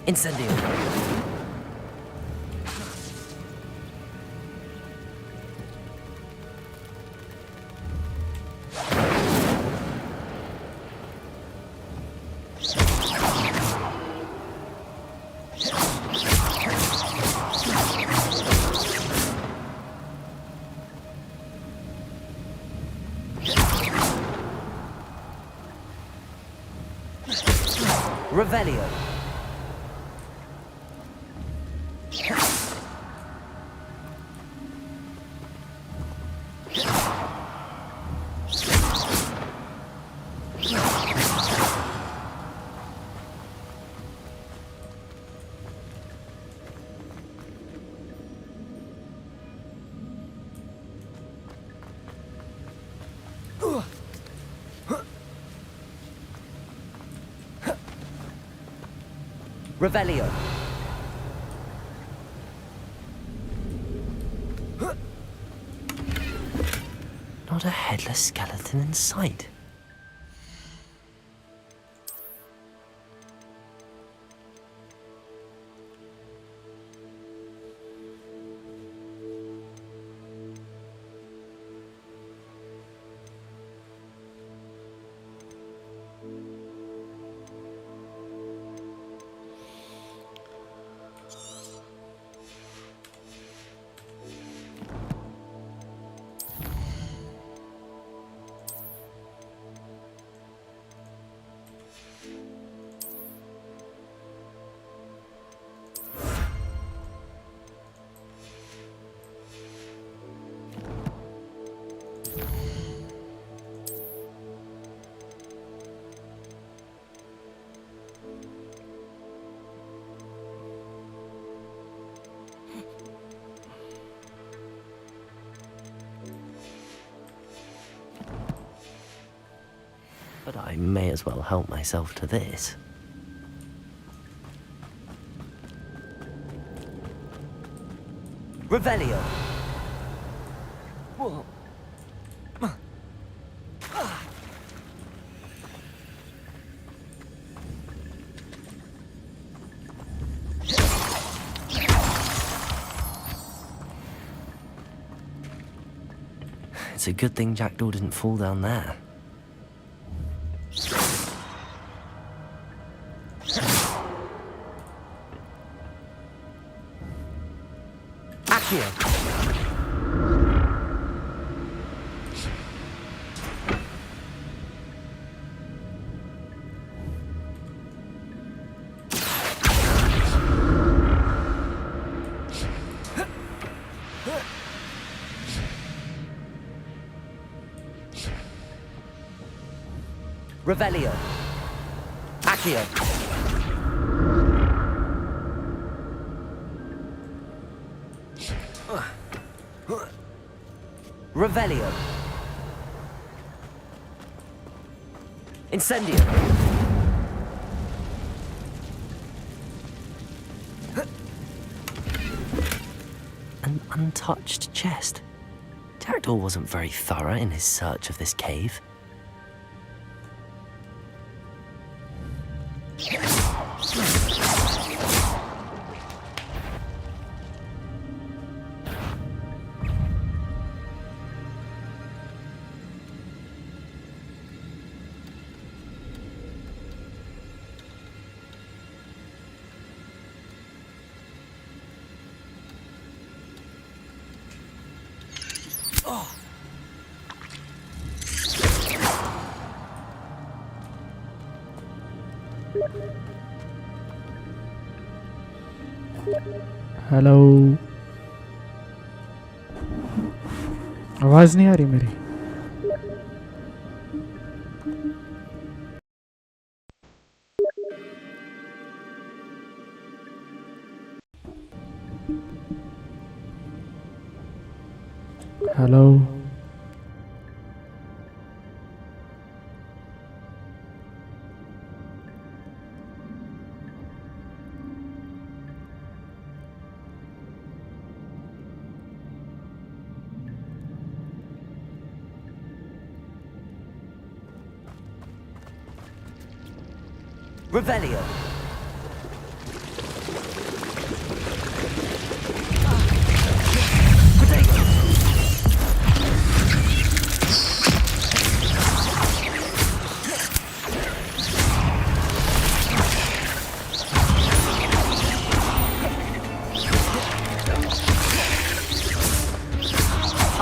Incendio. Revelio. Revelio. Not a headless skeleton in sight. But I may as well help myself to this. Revelio. It's a good thing Jackdaw didn't fall down there. Accio. Revelio. Accio. Revelio. Incendio. An untouched chest. Jackdaw wasn't very thorough in his search of this cave. Hello, आवाज़ नहीं आ रही मेरी? Hello, Revelio.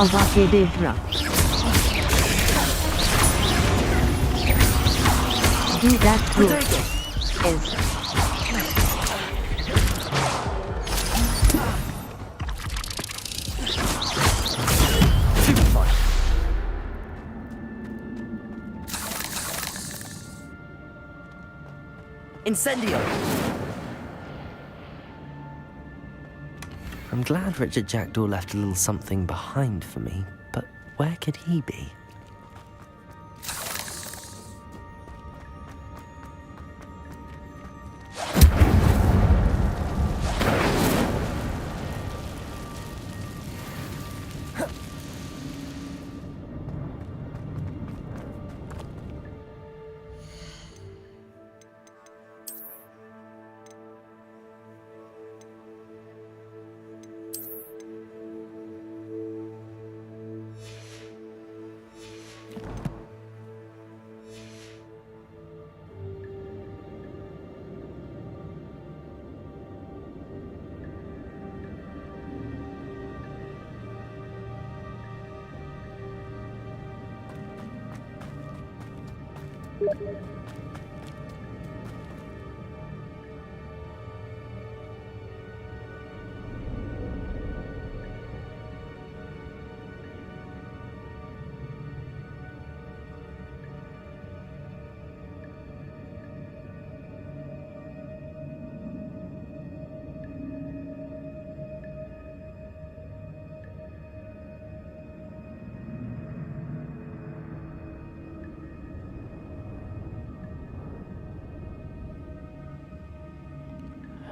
Avacadabra. Do that too. Yes. Incendio. I'm glad Richard Jackdaw left a little something behind for me, but where could he be?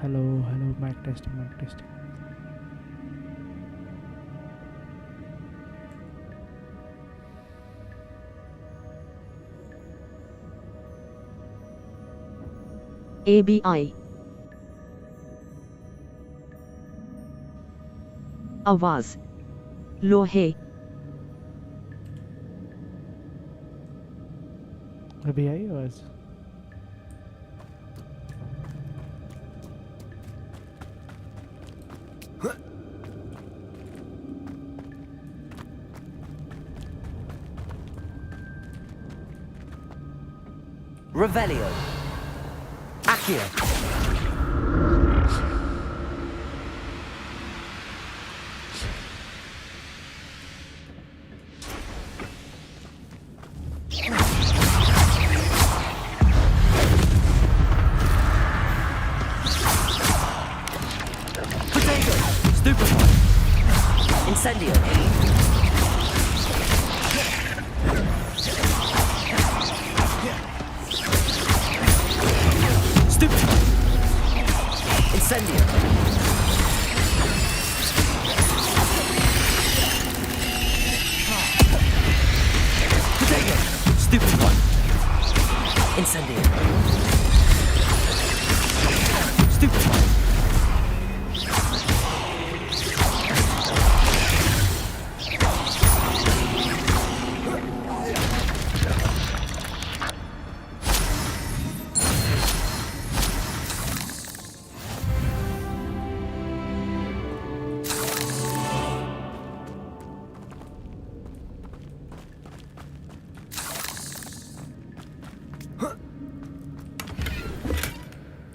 Hello, mic testing, mic testing. ABI आवाज लोहे अभी आई आवाज? Revelio. Accio. Potato. Stupefy. Incendio. Incendio. Potato. Stupefy. Incendio. Stupefy.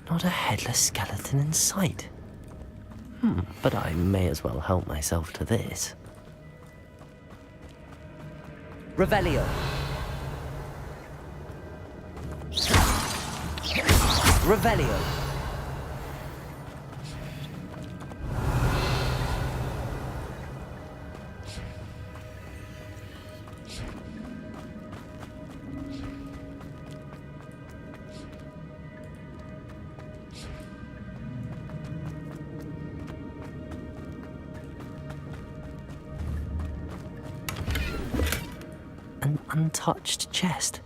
Not a headless skeleton in sight. But I may as well help myself to this. Revelio. Revelio. An untouched chest.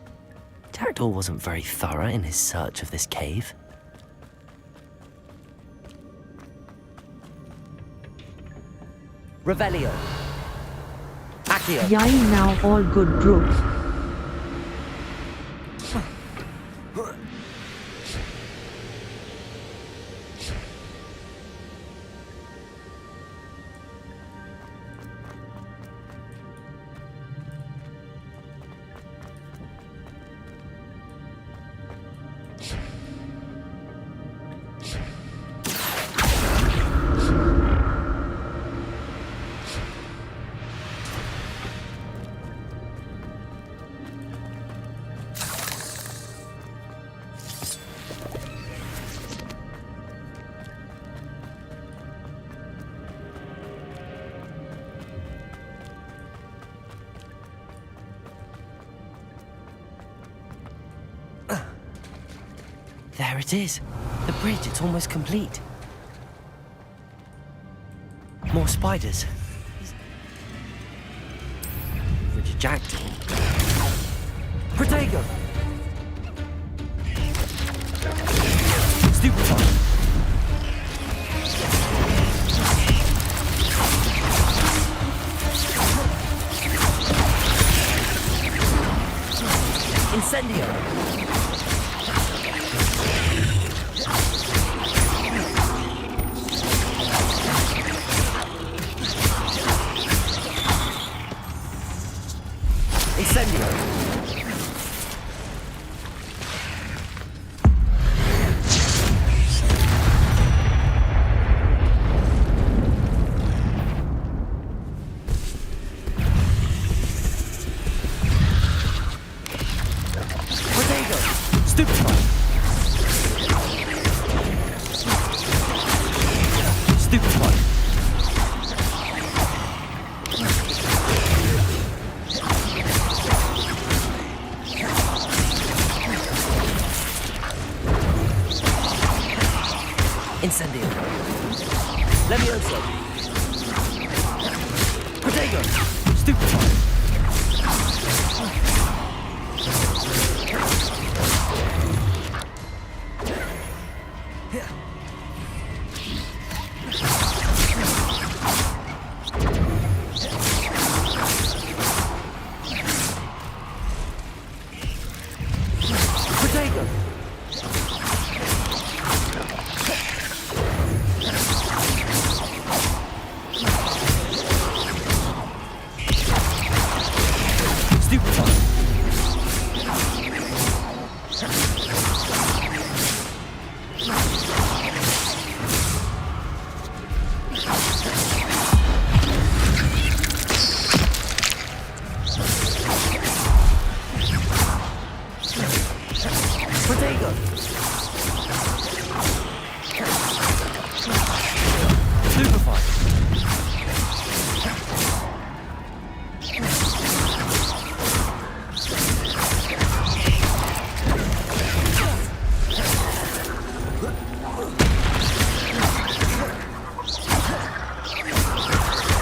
Jackdaw wasn't very thorough in his search of this cave. Revelio. Accio. Yai now all good bro. There it is. The bridge, it's almost complete. More spiders. Richard Jackdaw. Protego. Stupefy. Incendio. Incendio. Incendio. Levioso. Protego. Stupefy. Protego. Protego. Stupefy.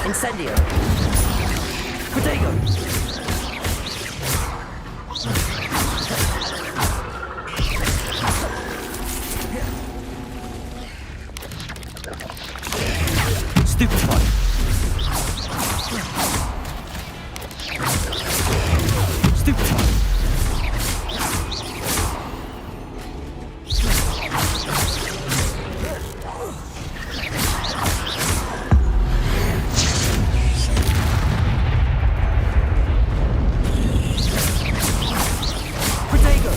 Incendio. Protego. Stupefy. Stupefy. Protego.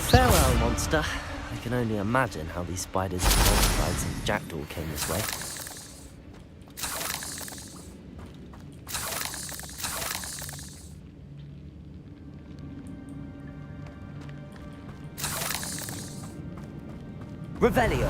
Farewell, monster. I can only imagine how these spiders have multiplied since Jackdaw came this way. Revelio.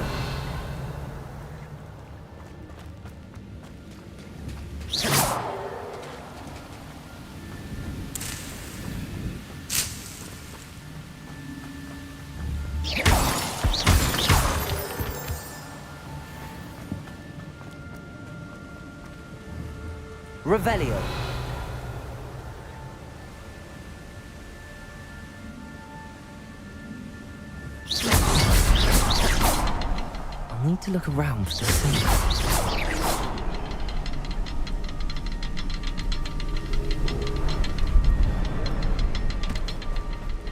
Revelio. I'll need to look around for the symbol.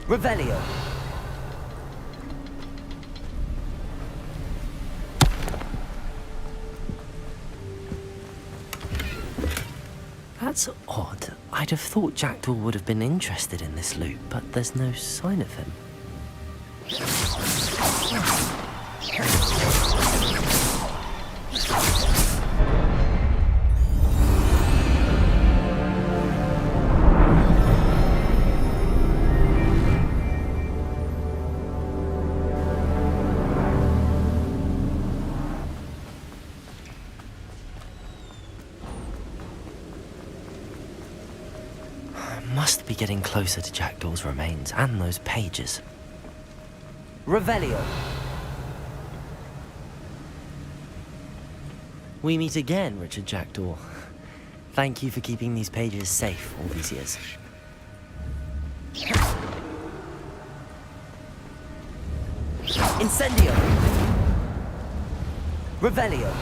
Revelio. That's odd. I'd have thought Jackdaw would have been interested in this loot, but there's no sign of him. Must be getting closer to Jackdaw's remains and those pages. Revelio. We meet again, Richard Jackdaw. Thank you for keeping these pages safe all these years. Incendio. Revelio.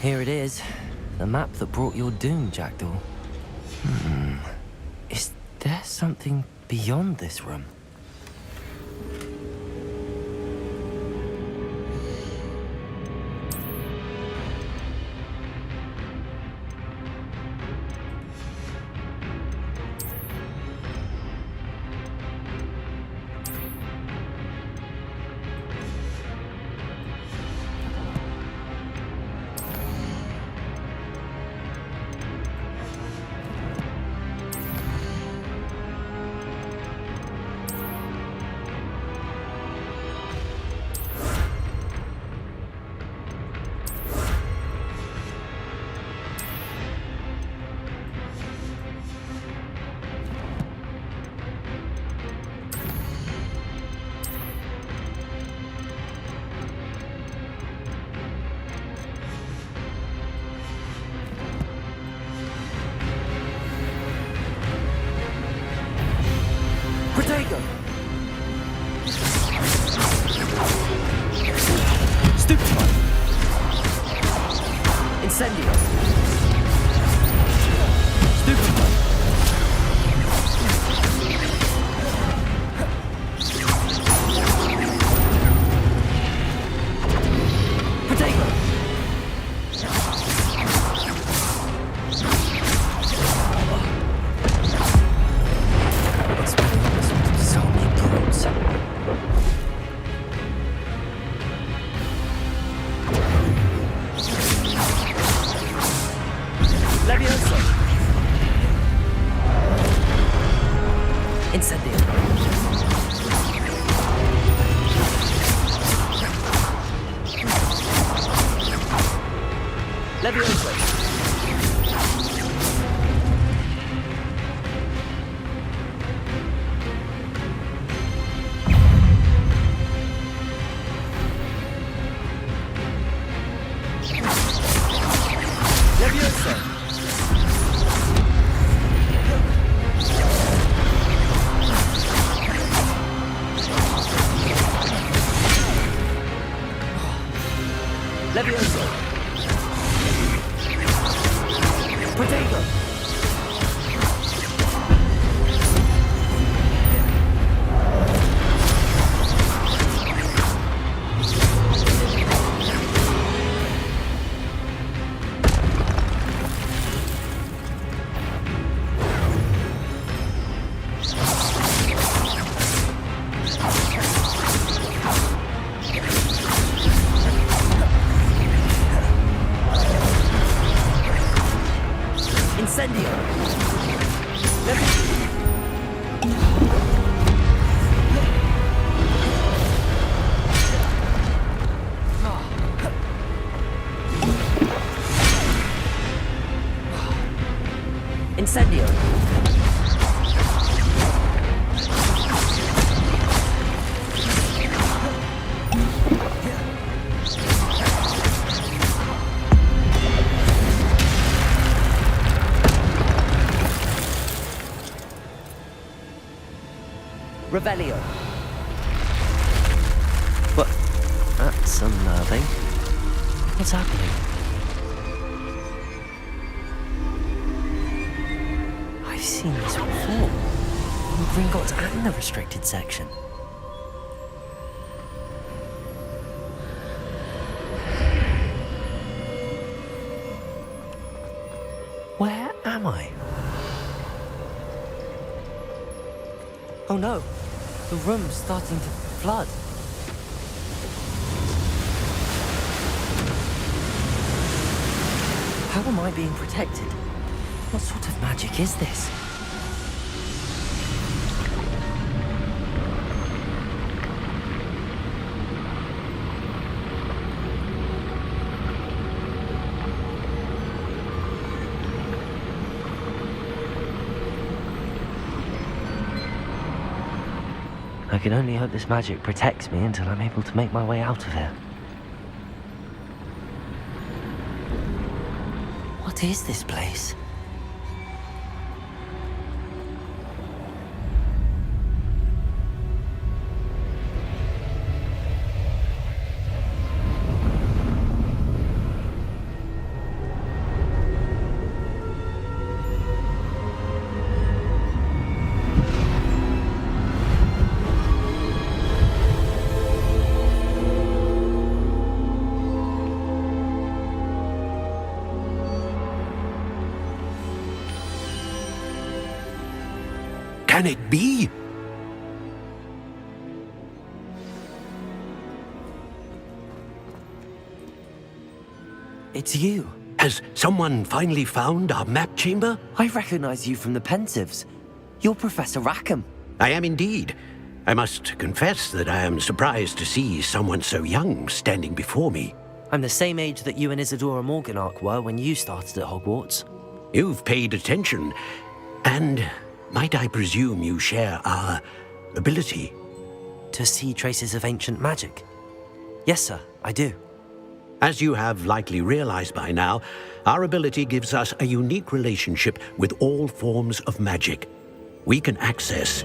Here it is. The map that brought your doom, Jackdaw. Is there something beyond this room? Levioso! Incendio! Levioso! Levioso! Levioso! Protego! Incendio! Incendio! Revelio. What? That's unnerving. What's happening? I've seen this before. In Gringotts and the restricted section. Where am I? Oh no, the room's starting to flood. How am I being protected? What sort of magic is this? I can only hope this magic protects me until I'm able to make my way out of here. What is this place? Can it be? It's you. Has someone finally found our map chamber? I recognize you from the Pensives. You're Professor Rackham. I am indeed. I must confess that I am surprised to see someone so young standing before me. I'm the same age that you and Isadora Morganach were when you started at Hogwarts. You've paid attention, and might I presume you share our ability? To see traces of ancient magic? Yes, sir, I do. As you have likely realized by now, our ability gives us a unique relationship with all forms of magic. We can access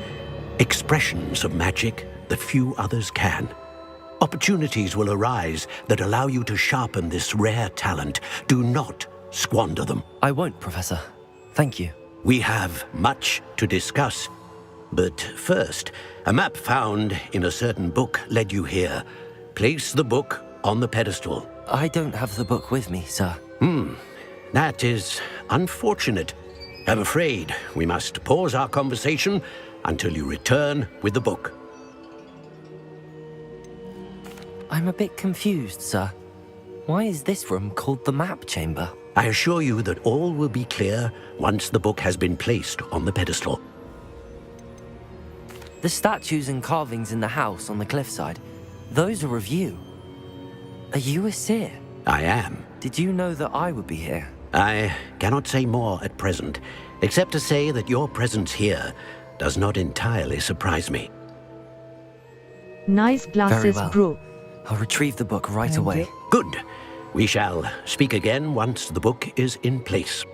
expressions of magic that few others can. Opportunities will arise that allow you to sharpen this rare talent. Do not squander them. I won't, Professor. Thank you. We have much to discuss. But first, a map found in a certain book led you here. Place the book on the pedestal. I don't have the book with me, sir. That is unfortunate. I'm afraid we must pause our conversation until you return with the book. I'm a bit confused, sir. Why is this room called the map chamber? I assure you that all will be clear once the book has been placed on the pedestal. The statues and carvings in the house on the cliffside, those are of you. Are you a seer? I am. Did you know that I would be here? I cannot say more at present, except to say that your presence here does not entirely surprise me. Nice Very glasses, well. bro. I'll retrieve the book right away. Good. We shall speak again once the book is in place.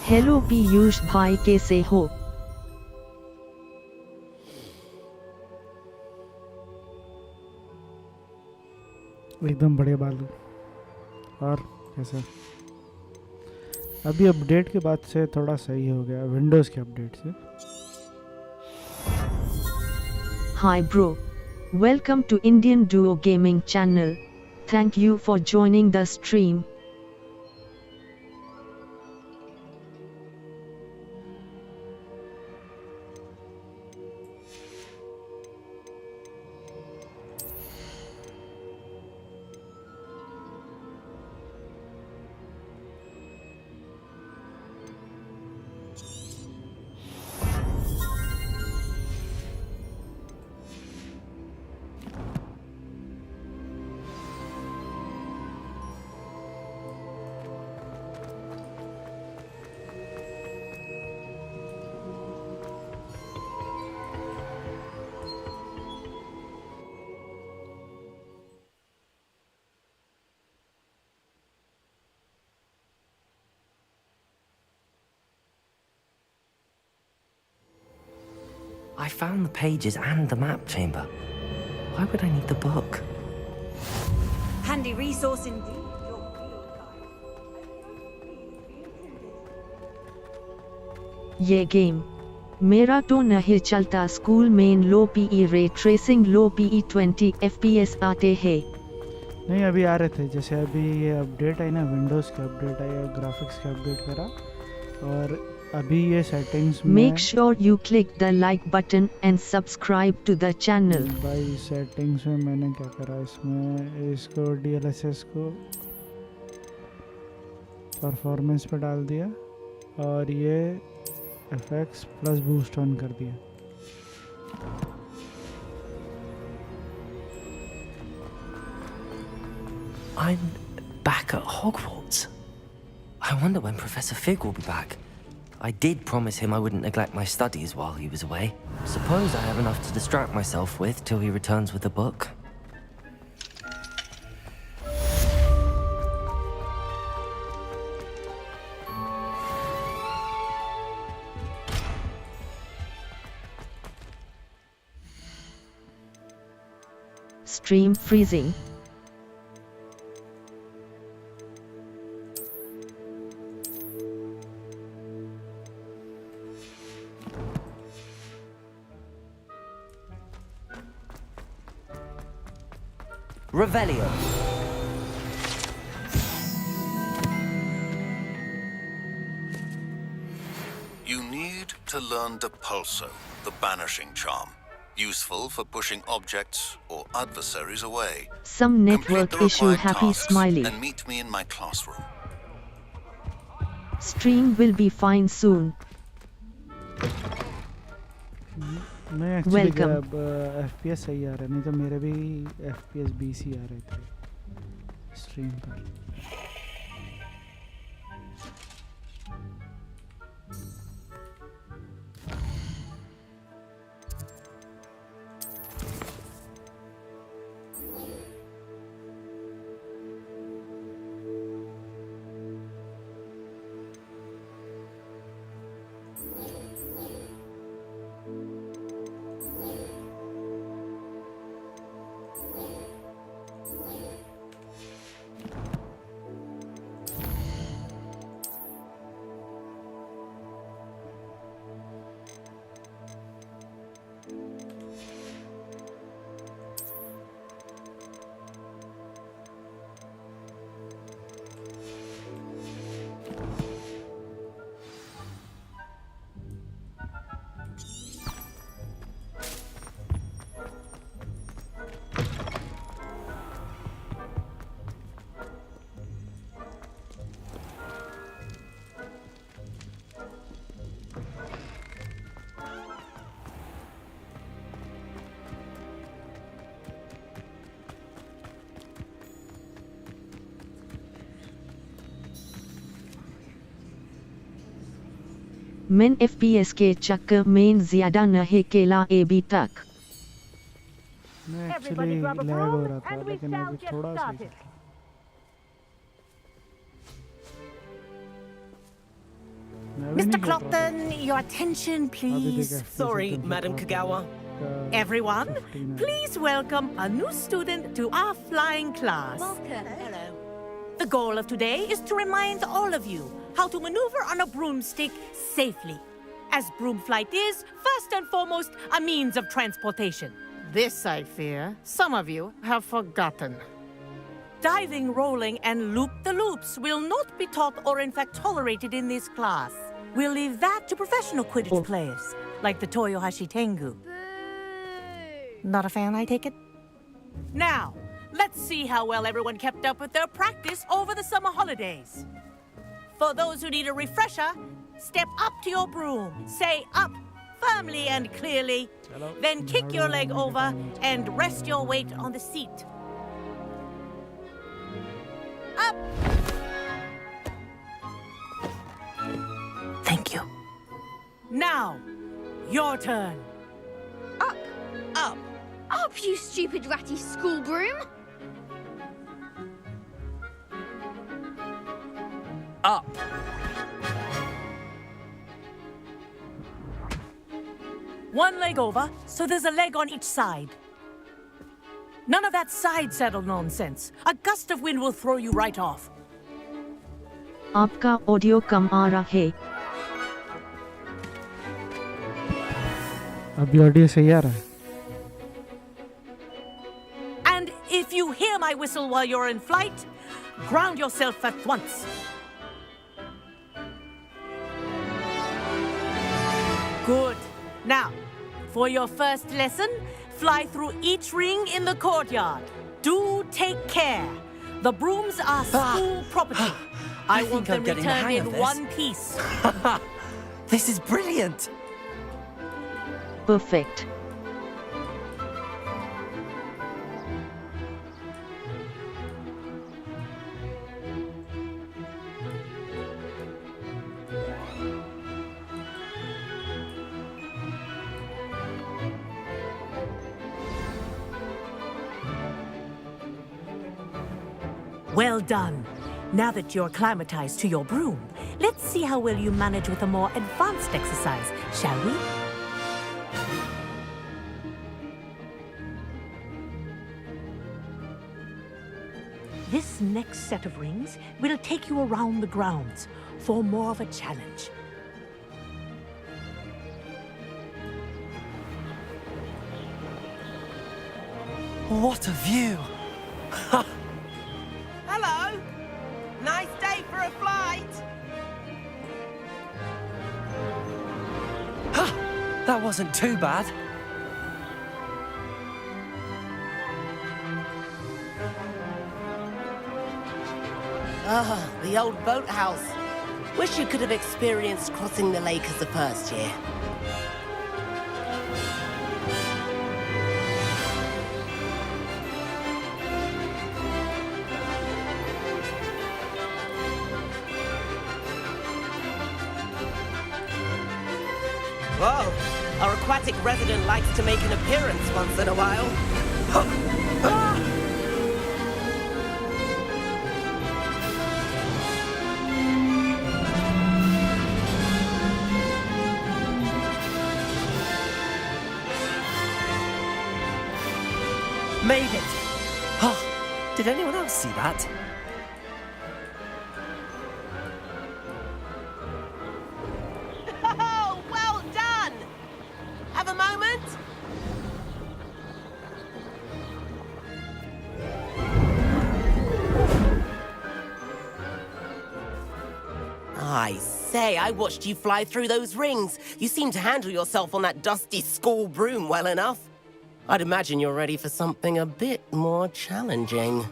Hello Piyush भाई, कैसे हो? एकदम बढ़िया बालू। और कैसा? अभी update के बाद से थोड़ा सही हो गया, विंडोज़ के अपडेट से। Hi bro. Welcome to Indian Duo Gaming channel. Thank you for joining the stream. I found the pages and the map chamber. Why would I need the book? Handy resource indeed. ये game मेरा तो नहीं चलता school में लो PE ray tracing लो PE 20 FPS आते हैं। नहीं अभी आ रहे थे, जैसे अभी ये अपडेट आई ना, विंडोज़ के अपडेट आई और ग्राफिक्स के अपडेट करा, और अभी ये सेटिंग्स में make sure you click the like button and subscribe to the channel. भाई सेटिंग्स में मैंने क्या करा, इसमें इसको DLSS को परफॉर्मेंस पे डाल दिया और ये FX प्लस बूस्ट ऑन कर दिया। I'm back at Hogwarts. I wonder when Professor Fig will be back. I did promise him I wouldn't neglect my studies while he was away. Suppose I have enough to distract myself with till he returns with a book. Stream freezing. Revelio. You need to learn Depulso, the banishing charm. Useful for pushing objects or adversaries away. Some network Complete the issue. required Happy tasks smiley. And meet me in my classroom. Stream will be fine soon. मैं actually अब FPS सही आ रहा है, नहीं तो मेरे भी FPS 20 ही आ रहे थे स्ट्रीम पर। मैन FPS के चक्कर में ज्यादा नहीं खेला अभी तक। मैं एक्चुअली लैग हो रहा था, लेकिन अभी थोड़ा सा ही। Mr. Clopton, your attention, please. Sorry, Madam Kagawa. Everyone, please welcome a new student to our flying class. Welcome. Hello. The goal of today is to remind all of you how to maneuver on a broomstick safely, as broom flight is, first and foremost, a means of transportation. This, I fear, some of you have forgotten. Diving, rolling, and loop-the-loops will not be taught or in fact tolerated in this class. We'll leave that to professional Quidditch players, like the Toyohashi Tengu. Not a fan, I take it? Now, let's see how well everyone kept up with their practice over the summer holidays. For those who need a refresher, step up to your broom, say up firmly and clearly, then kick your leg over and rest your weight on the seat. Up! Thank you. Now, your turn. Up! Up! Up, you stupid ratty school broom! Up! One leg over, so there's a leg on each side. None of that side saddle nonsense. A gust of wind will throw you right off. आपका audio कम आ रहा है। अभी audio सही आ रहा है। And if you hear my whistle while you're in flight, ground yourself at once. Good. Now, for your first lesson, fly through each ring in the courtyard. Do take care. The brooms are school property. I want them returned in one piece. This is brilliant. Perfect. Well done. Now that you're acclimatized to your broom, let's see how well you manage with a more advanced exercise, shall we? This next set of rings will take you around the grounds for more of a challenge. What a view! Hello! Nice day for a flight! That wasn't too bad. Ah, the old boathouse. Wish you could have experienced crossing the lake as a first year. Whoa, our aquatic resident likes to make an appearance once in a while. Made it! Oh, did anyone else see that? Oh, well done! Have a moment? I say, I watched you fly through those rings. You seem to handle yourself on that dusty school broom well enough. I'd imagine you're ready for something a bit more challenging.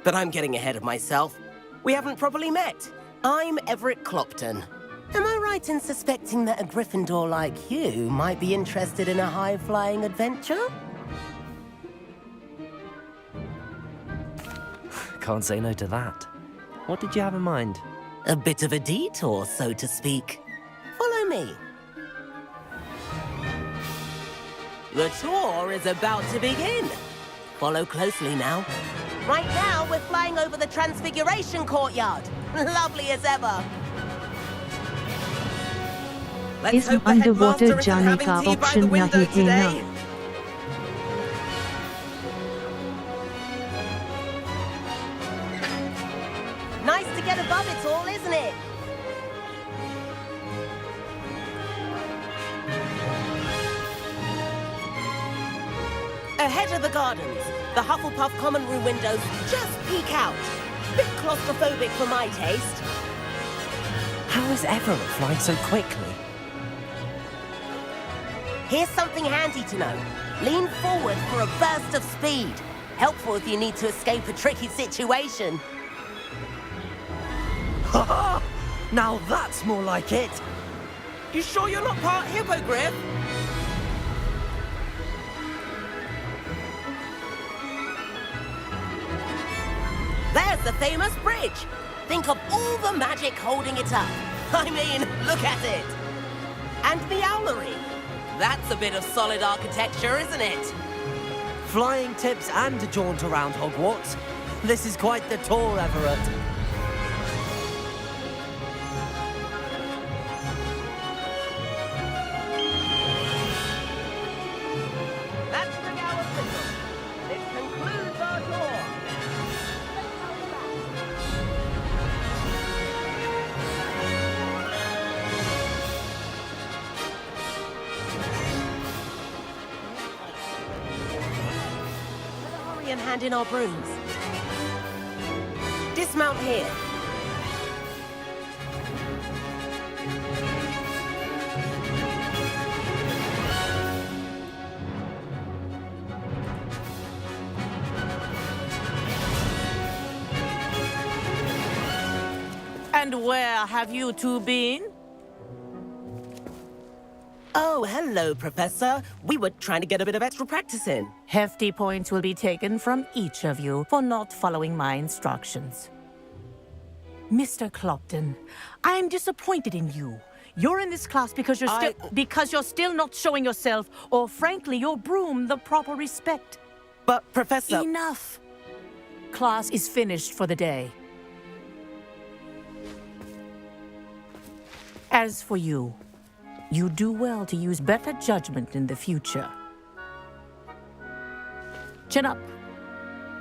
But I'm getting ahead of myself. We haven't properly met. I'm Everett Clopton. Am I right in suspecting that a Gryffindor like you might be interested in a high-flying adventure? Can't say no to that. What did you have in mind? A bit of a detour, so to speak. Follow me. The tour is about to begin. Follow closely now. Right now, we're flying over the Transfiguration Courtyard. Lovely as ever. इस underwater जाने का option नहीं है ना। Nice to get above it all, isn't it? Ahead of the gardens, the Hufflepuff common room windows just peek out. Bit claustrophobic for my taste. How is Everett flying so quickly? Here's something handy to know. Lean forward for a burst of speed. Helpful if you need to escape a tricky situation. Ha! Now that's more like it. You sure you're not part hippogriff? There's the famous bridge. Think of all the magic holding it up. I mean, look at it. And the owlery. That's a bit of solid architecture, isn't it? Flying tips and a jaunt around Hogwarts. This is quite the tour, Everett. That's the Gower Signal. This concludes and hand in our brooms. Dismount here. And where have you two been? Oh, hello, Professor. We were trying to get a bit of extra practice in. Hefty points will be taken from each of you for not following my instructions. Mr. Clopton, I am disappointed in you. You're in this class because you're still not showing yourself, or frankly, your broom the proper respect. But, Professor... Enough. Class is finished for the day. As for you, you do well to use better judgment in the future. Chin up.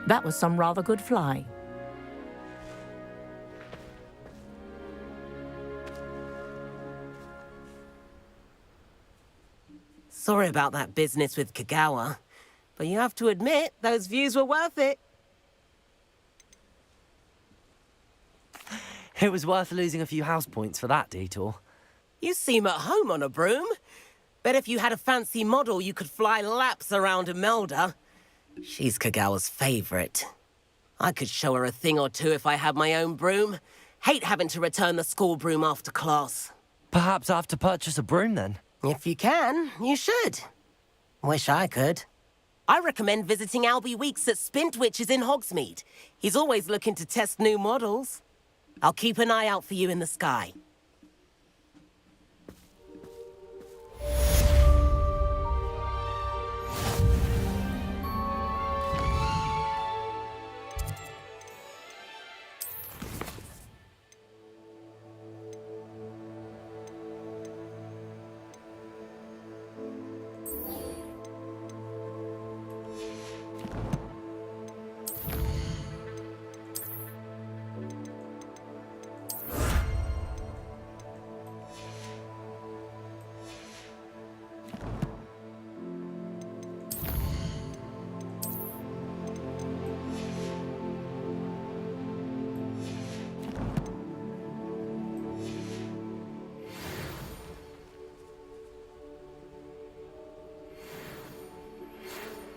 That was some rather good flying. Sorry about that business with Kagawa, but you have to admit, those views were worth it. It was worth losing a few house points for that detour. You seem at home on a broom. Bet if you had a fancy model, you could fly laps around Imelda. She's Kagawa's favorite. I could show her a thing or two if I had my own broom. Hate having to return the school broom after class. Perhaps I have to purchase a broom then? If you can, you should. Wish I could. I recommend visiting Albie Weeks at Spintwitches in Hogsmeade. He's always looking to test new models. I'll keep an eye out for you in the sky.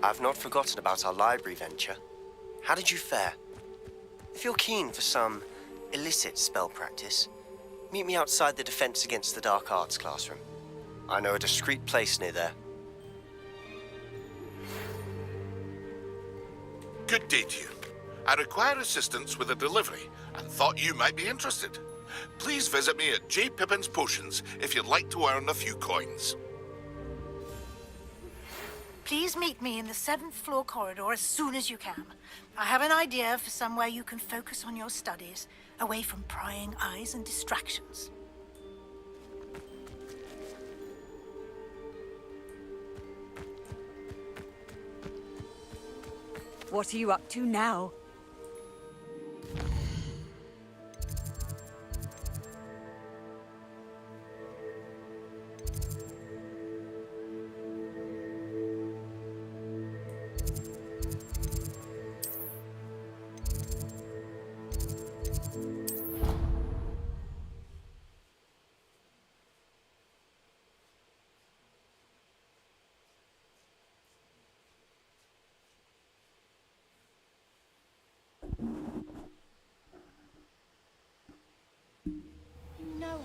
I've not forgotten about our library venture. How did you fare? If you're keen for some illicit spell practice, meet me outside the Defense Against the Dark Arts classroom. I know a discreet place near there. Good day to you. I require assistance with a delivery and thought you might be interested. Please visit me at J. Pippin's Potions if you'd like to earn a few coins. Please meet me in the 7th floor corridor as soon as you can. I have an idea for somewhere you can focus on your studies, away from prying eyes and distractions. What are you up to now?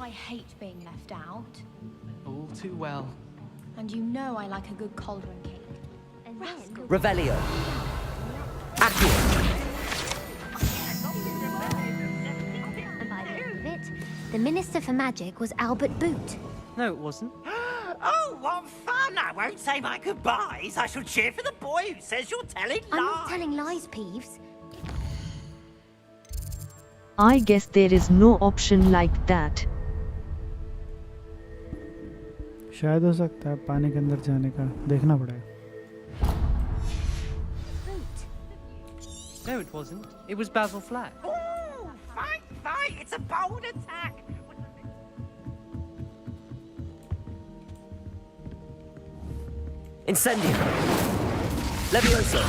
I hate being left out. All too well. And you know I like a good cauldron cake. And then... Revelio. Accio. And by the end of it, the Minister for Magic was Albert Boot. No, it wasn't. Oh, what fun! I won't say my goodbyes. I shall cheer for the boy who says you're telling lies. I'm not telling lies, Peeves. I guess there is no option like that. शायद हो सकता है पानी के अंदर जाने का देखना पड़ेगा. No, it wasn't. It was Basil Flat. Oh, fight, fight! It's a bold attack! Incendio. Levioso.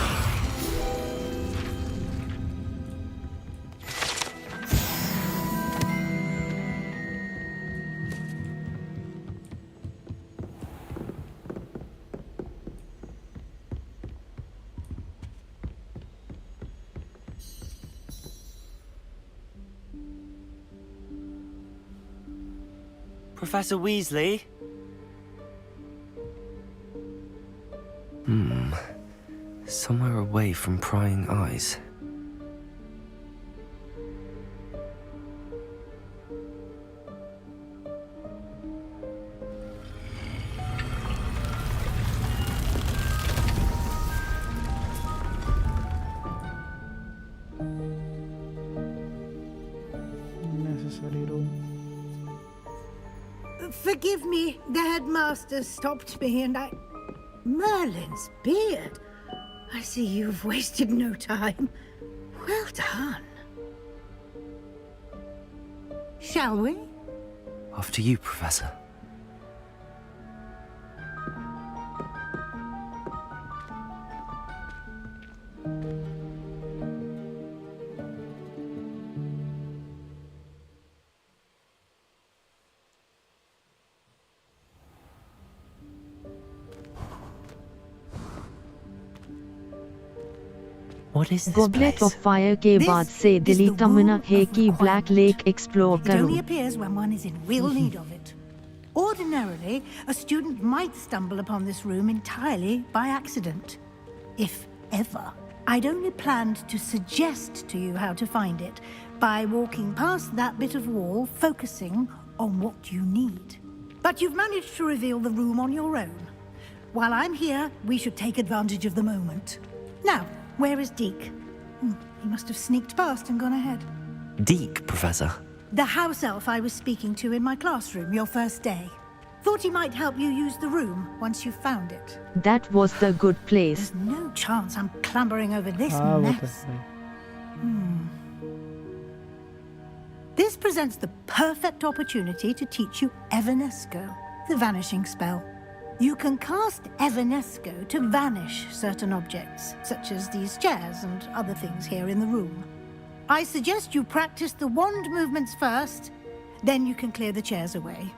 Professor Weasley? Somewhere away from prying eyes. Necessary room. Forgive me, the headmaster stopped me and I... Merlin's beard. I see you've wasted no time. Well done. Shall we? After you, Professor. What is this Goblet place? of Fire के बाद से दिली तमन्ना है कि Black Lake explore It only करूं. appears when one is in real need of it. Ordinarily, a student might stumble upon this room entirely by accident. If ever. I'd only planned to suggest to you how to find it by walking past that bit of wall, focusing on what you need. But you've managed to reveal the room on your own. While I'm here, we should take advantage of the moment. Now, where is Deke? He must have sneaked past and gone ahead. Deke, Professor. The house elf I was speaking to in my classroom your first day. Thought he might help you use the room once you found it. That was the good place. There's no chance I'm clambering over this वो तो mess. है. This presents the perfect opportunity to teach you Evanesco, the vanishing spell. You can cast Evanesco to vanish certain objects, such as these chairs and other things here in the room. I suggest you practice the wand movements first, then you can clear the chairs away.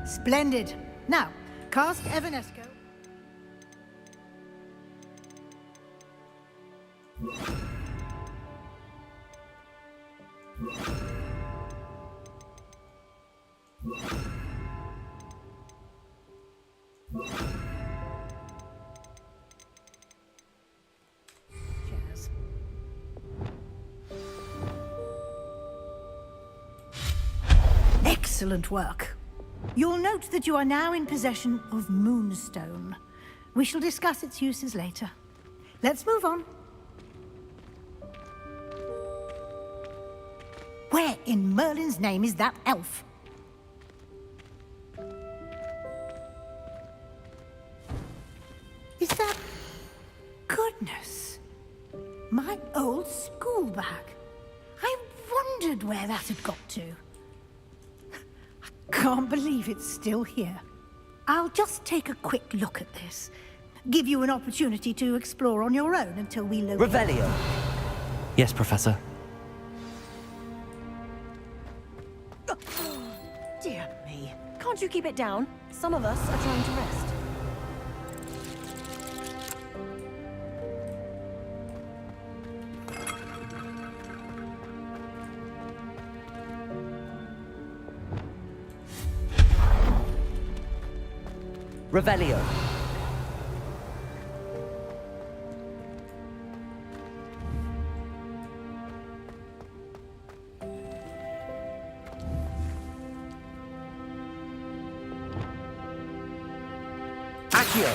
Splendid. Now, cast Evanesco. Chairs. Excellent work. You'll note that you are now in possession of Moonstone. We shall discuss its uses later. Let's move on. Where in Merlin's name is that elf? Is that... Goodness. My old school bag. I wondered where that had got to. Can't believe it's still here. I'll just take a quick look at this. Give you an opportunity to explore on your own until we locate... Revelio. Yes, Professor. Dear me. Can't you keep it down? Some of us are trying to rest. Revelio. Accio.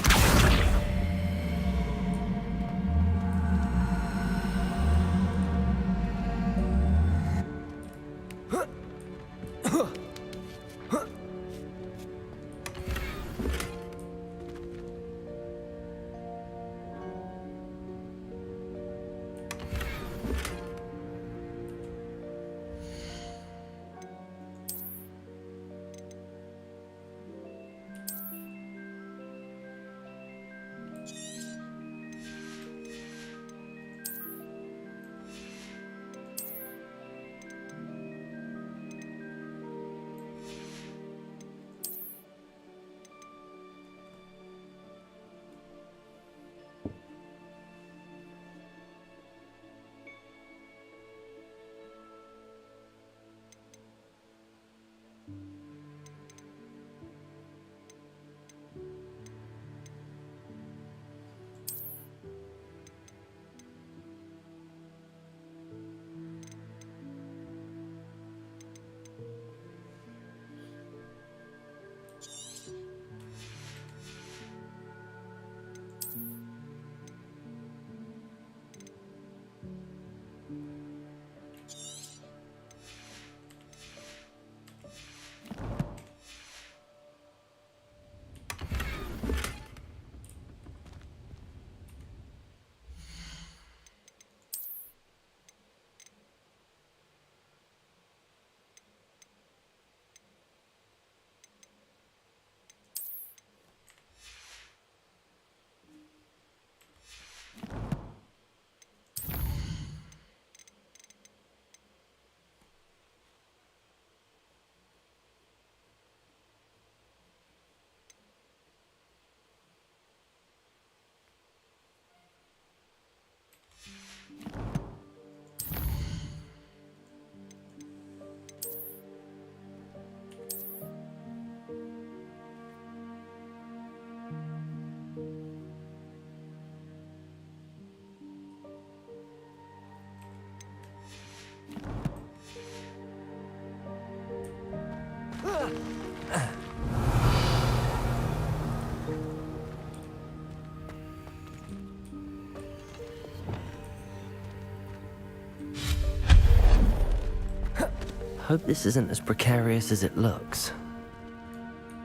Hope this isn't as precarious as it looks.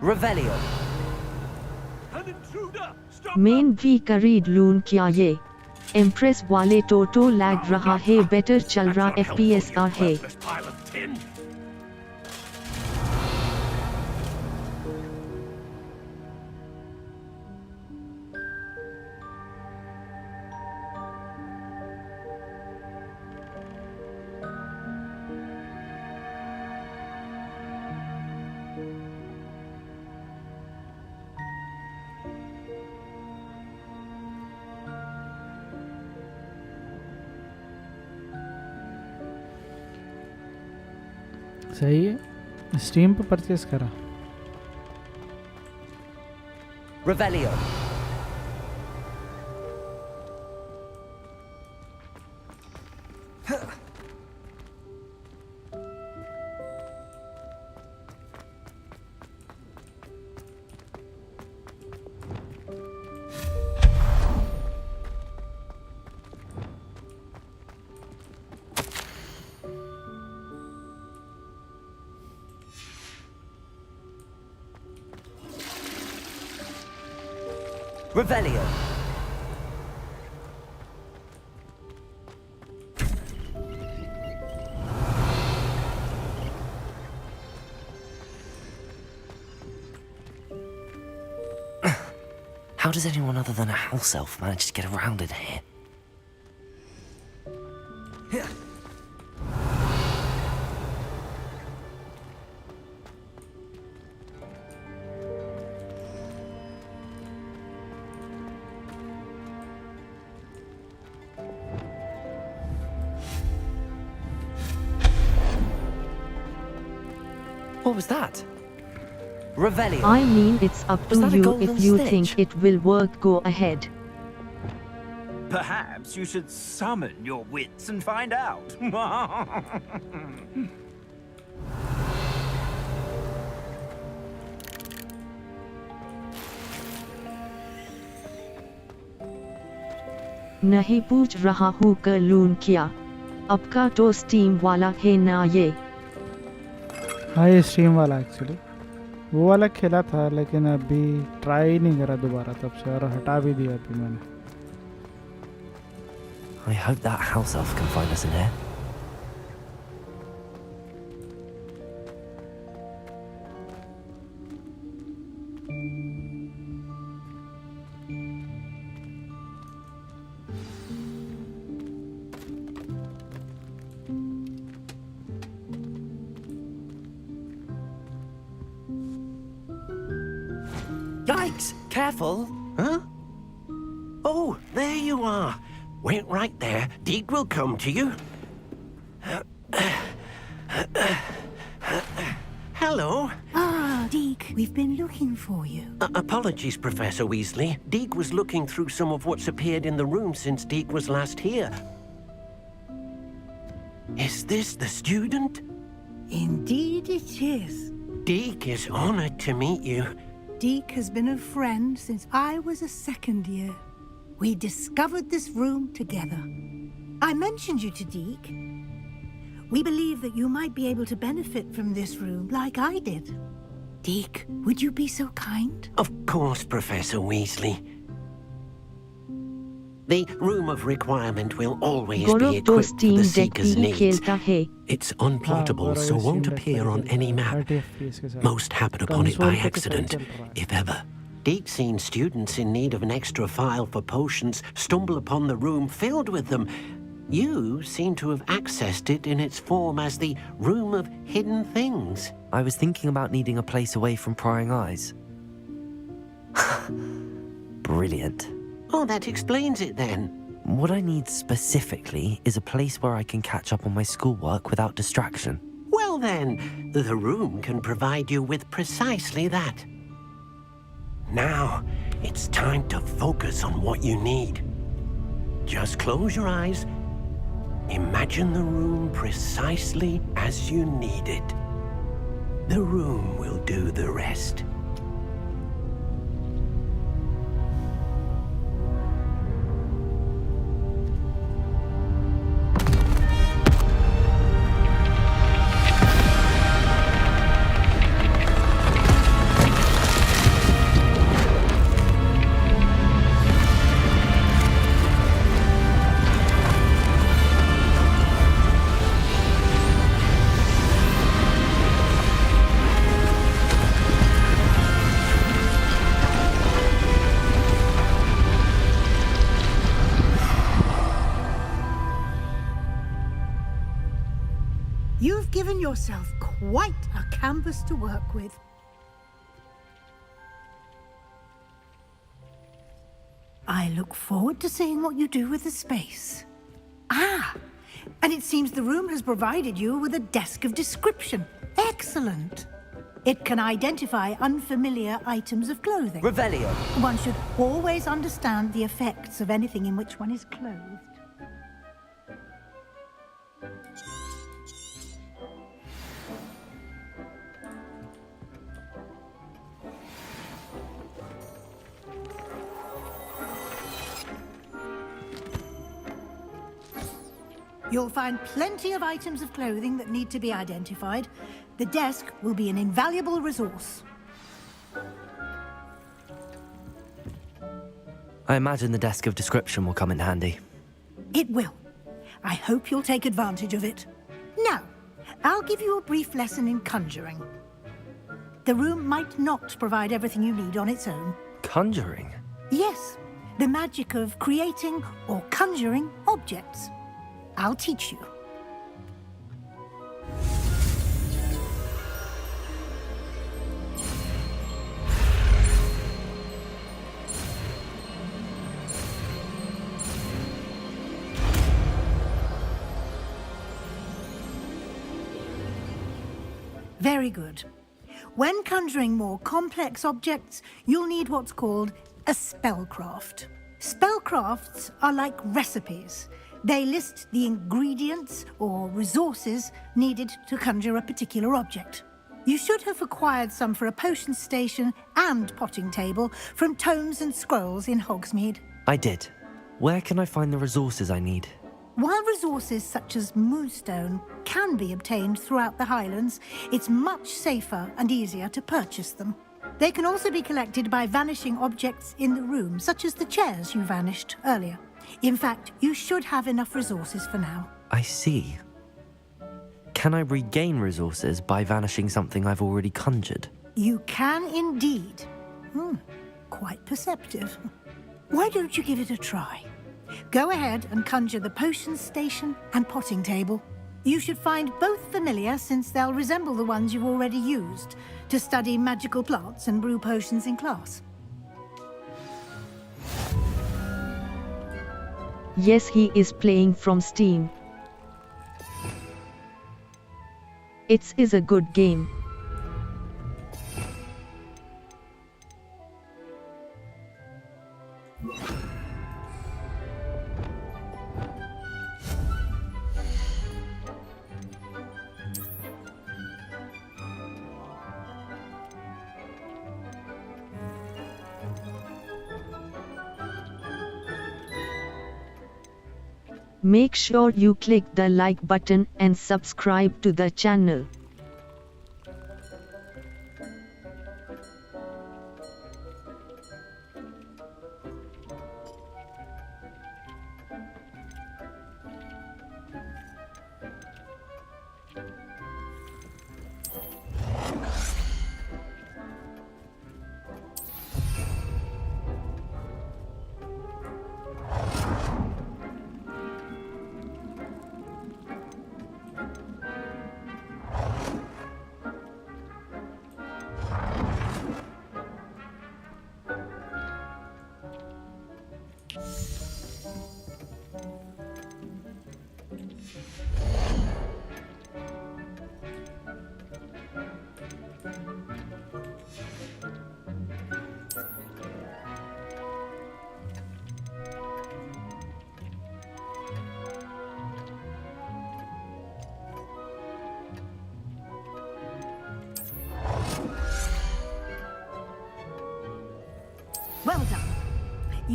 Revelio. Main भी खरीद लूं क्या ये? Impress वाले टोटो lag रहा है, better चल रहा FPS है। सही है, स्टीम पे परचेस करा। Revelio. Revelio. How does anyone other than a house elf manage to get around in here? What was that? Revelio. I mean, it's up to you. If you think it will work, go ahead. Perhaps you should summon your wits and find out. नहीं पूछ रहा हूँ कर लूं क्या? आपका तो steam वाला है ना ये? हाँ, ये स्टीम वाला एक्चुअली वो वाला खेला था, लेकिन अभी ट्राई नहीं करा दोबारा तब से, और हटा भी दिया अभी मैंने। I hope that house elf can find us in here. Yikes! Careful! Huh? Oh, there you are. Wait right there. Deek will come to you. Hello. Ah, Deek, we've been looking for you. Apologies, Professor Weasley. Deek was looking through some of what's appeared in the room since Deek was last here. Is this the student? Indeed it is. Deek is honored to meet you. Deek has been a friend since I was a second year. We discovered this room together. I mentioned you to Deek. We believe that you might be able to benefit from this room like I did. Deek, would you be so kind? Of course, Professor Weasley. The Room of Requirement will always be equipped for the Seeker's needs. It's unplottable, so won't appear on any map. Most happen upon it by accident, if ever. Deek's seen students in need of an extra file for potions stumble upon the room filled with them. You seem to have accessed it in its form as the Room of Hidden Things. I was thinking about needing a place away from prying eyes. Brilliant. Oh, that explains it then. What I need specifically is a place where I can catch up on my schoolwork without distraction. Well then, the room can provide you with precisely that. Now, it's time to focus on what you need. Just close your eyes Imagine the room precisely as you need it. The room will do the rest. You've given yourself quite a canvas to work with. I look forward to seeing what you do with the space. Ah, and it seems the room has provided you with a desk of description. Excellent. It can identify unfamiliar items of clothing. Revelio. One should always understand the effects of anything in which one is clothed. You'll find plenty of items of clothing that need to be identified. The desk will be an invaluable resource. I imagine the desk of description will come in handy. It will. I hope you'll take advantage of it. Now, I'll give you a brief lesson in conjuring. The room might not provide everything you need on its own. Conjuring? Yes, the magic of creating or conjuring objects. I'll teach you. Very good. When conjuring more complex objects, you'll need what's called a spellcraft. Spellcrafts are like recipes. They list the ingredients or resources needed to conjure a particular object. You should have acquired some for a potion station and potting table from tomes and scrolls in Hogsmeade. I did. Where can I find the resources I need? While resources such as moonstone can be obtained throughout the Highlands, it's much safer and easier to purchase them. They can also be collected by vanishing objects in the room, such as the chairs you vanished earlier. In fact, you should have enough resources for now. I see. Can I regain resources by vanishing something I've already conjured? You can indeed. Quite perceptive. Why don't you give it a try? Go ahead and conjure the potion station and potting table. You should find both familiar, since they'll resemble the ones you've already used to study magical plants and brew potions in class. Yes, he is playing from Steam. It is a good game. Make sure you click the like button and subscribe to the channel.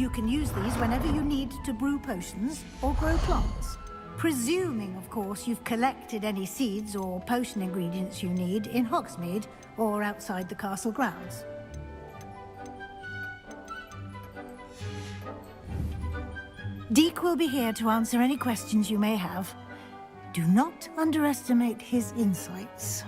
You can use these whenever you need to brew potions or grow plants. Presuming, of course, you've collected any seeds or potion ingredients you need in Hogsmeade or outside the castle grounds. Deek will be here to answer any questions you may have. Do not underestimate his insights.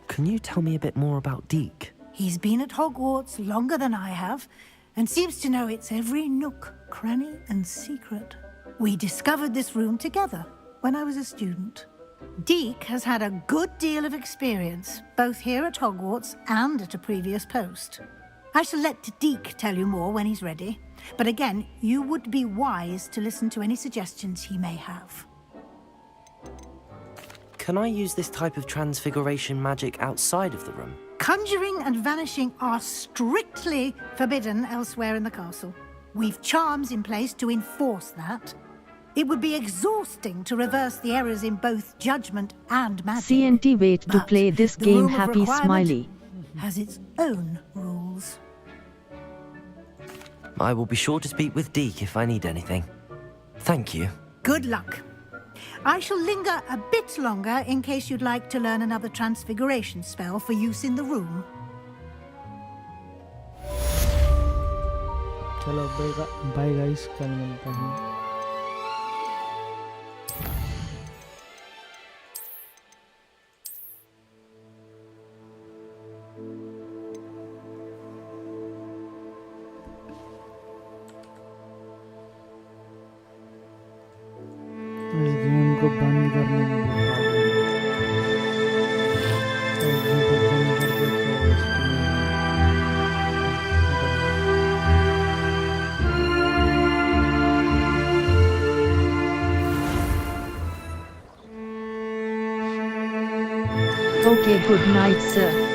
Can you tell me a bit more about Deek? He's been at Hogwarts longer than I have, and seems to know its every nook, cranny, and secret. We discovered this room together when I was a student. Deek has had a good deal of experience, both here at Hogwarts and at a previous post. I shall let Deek tell you more when he's ready, but again, you would be wise to listen to any suggestions he may have. Can I use this type of transfiguration magic outside of the room? Conjuring and vanishing are strictly forbidden elsewhere in the castle. We've charms in place to enforce that. It would be exhausting to reverse the errors in both judgment and magic. CNT wait to But play this the game Room of happy Requirement smiley. has its own rules. I will be sure to speak with Deek if I need anything. Thank you. Good luck. I shall linger a bit longer in case you'd like to learn another transfiguration spell for use in the room. चलो bye guys, कल मिलते हैं। इस game को बंद करने में बहुत Okay, good night, sir.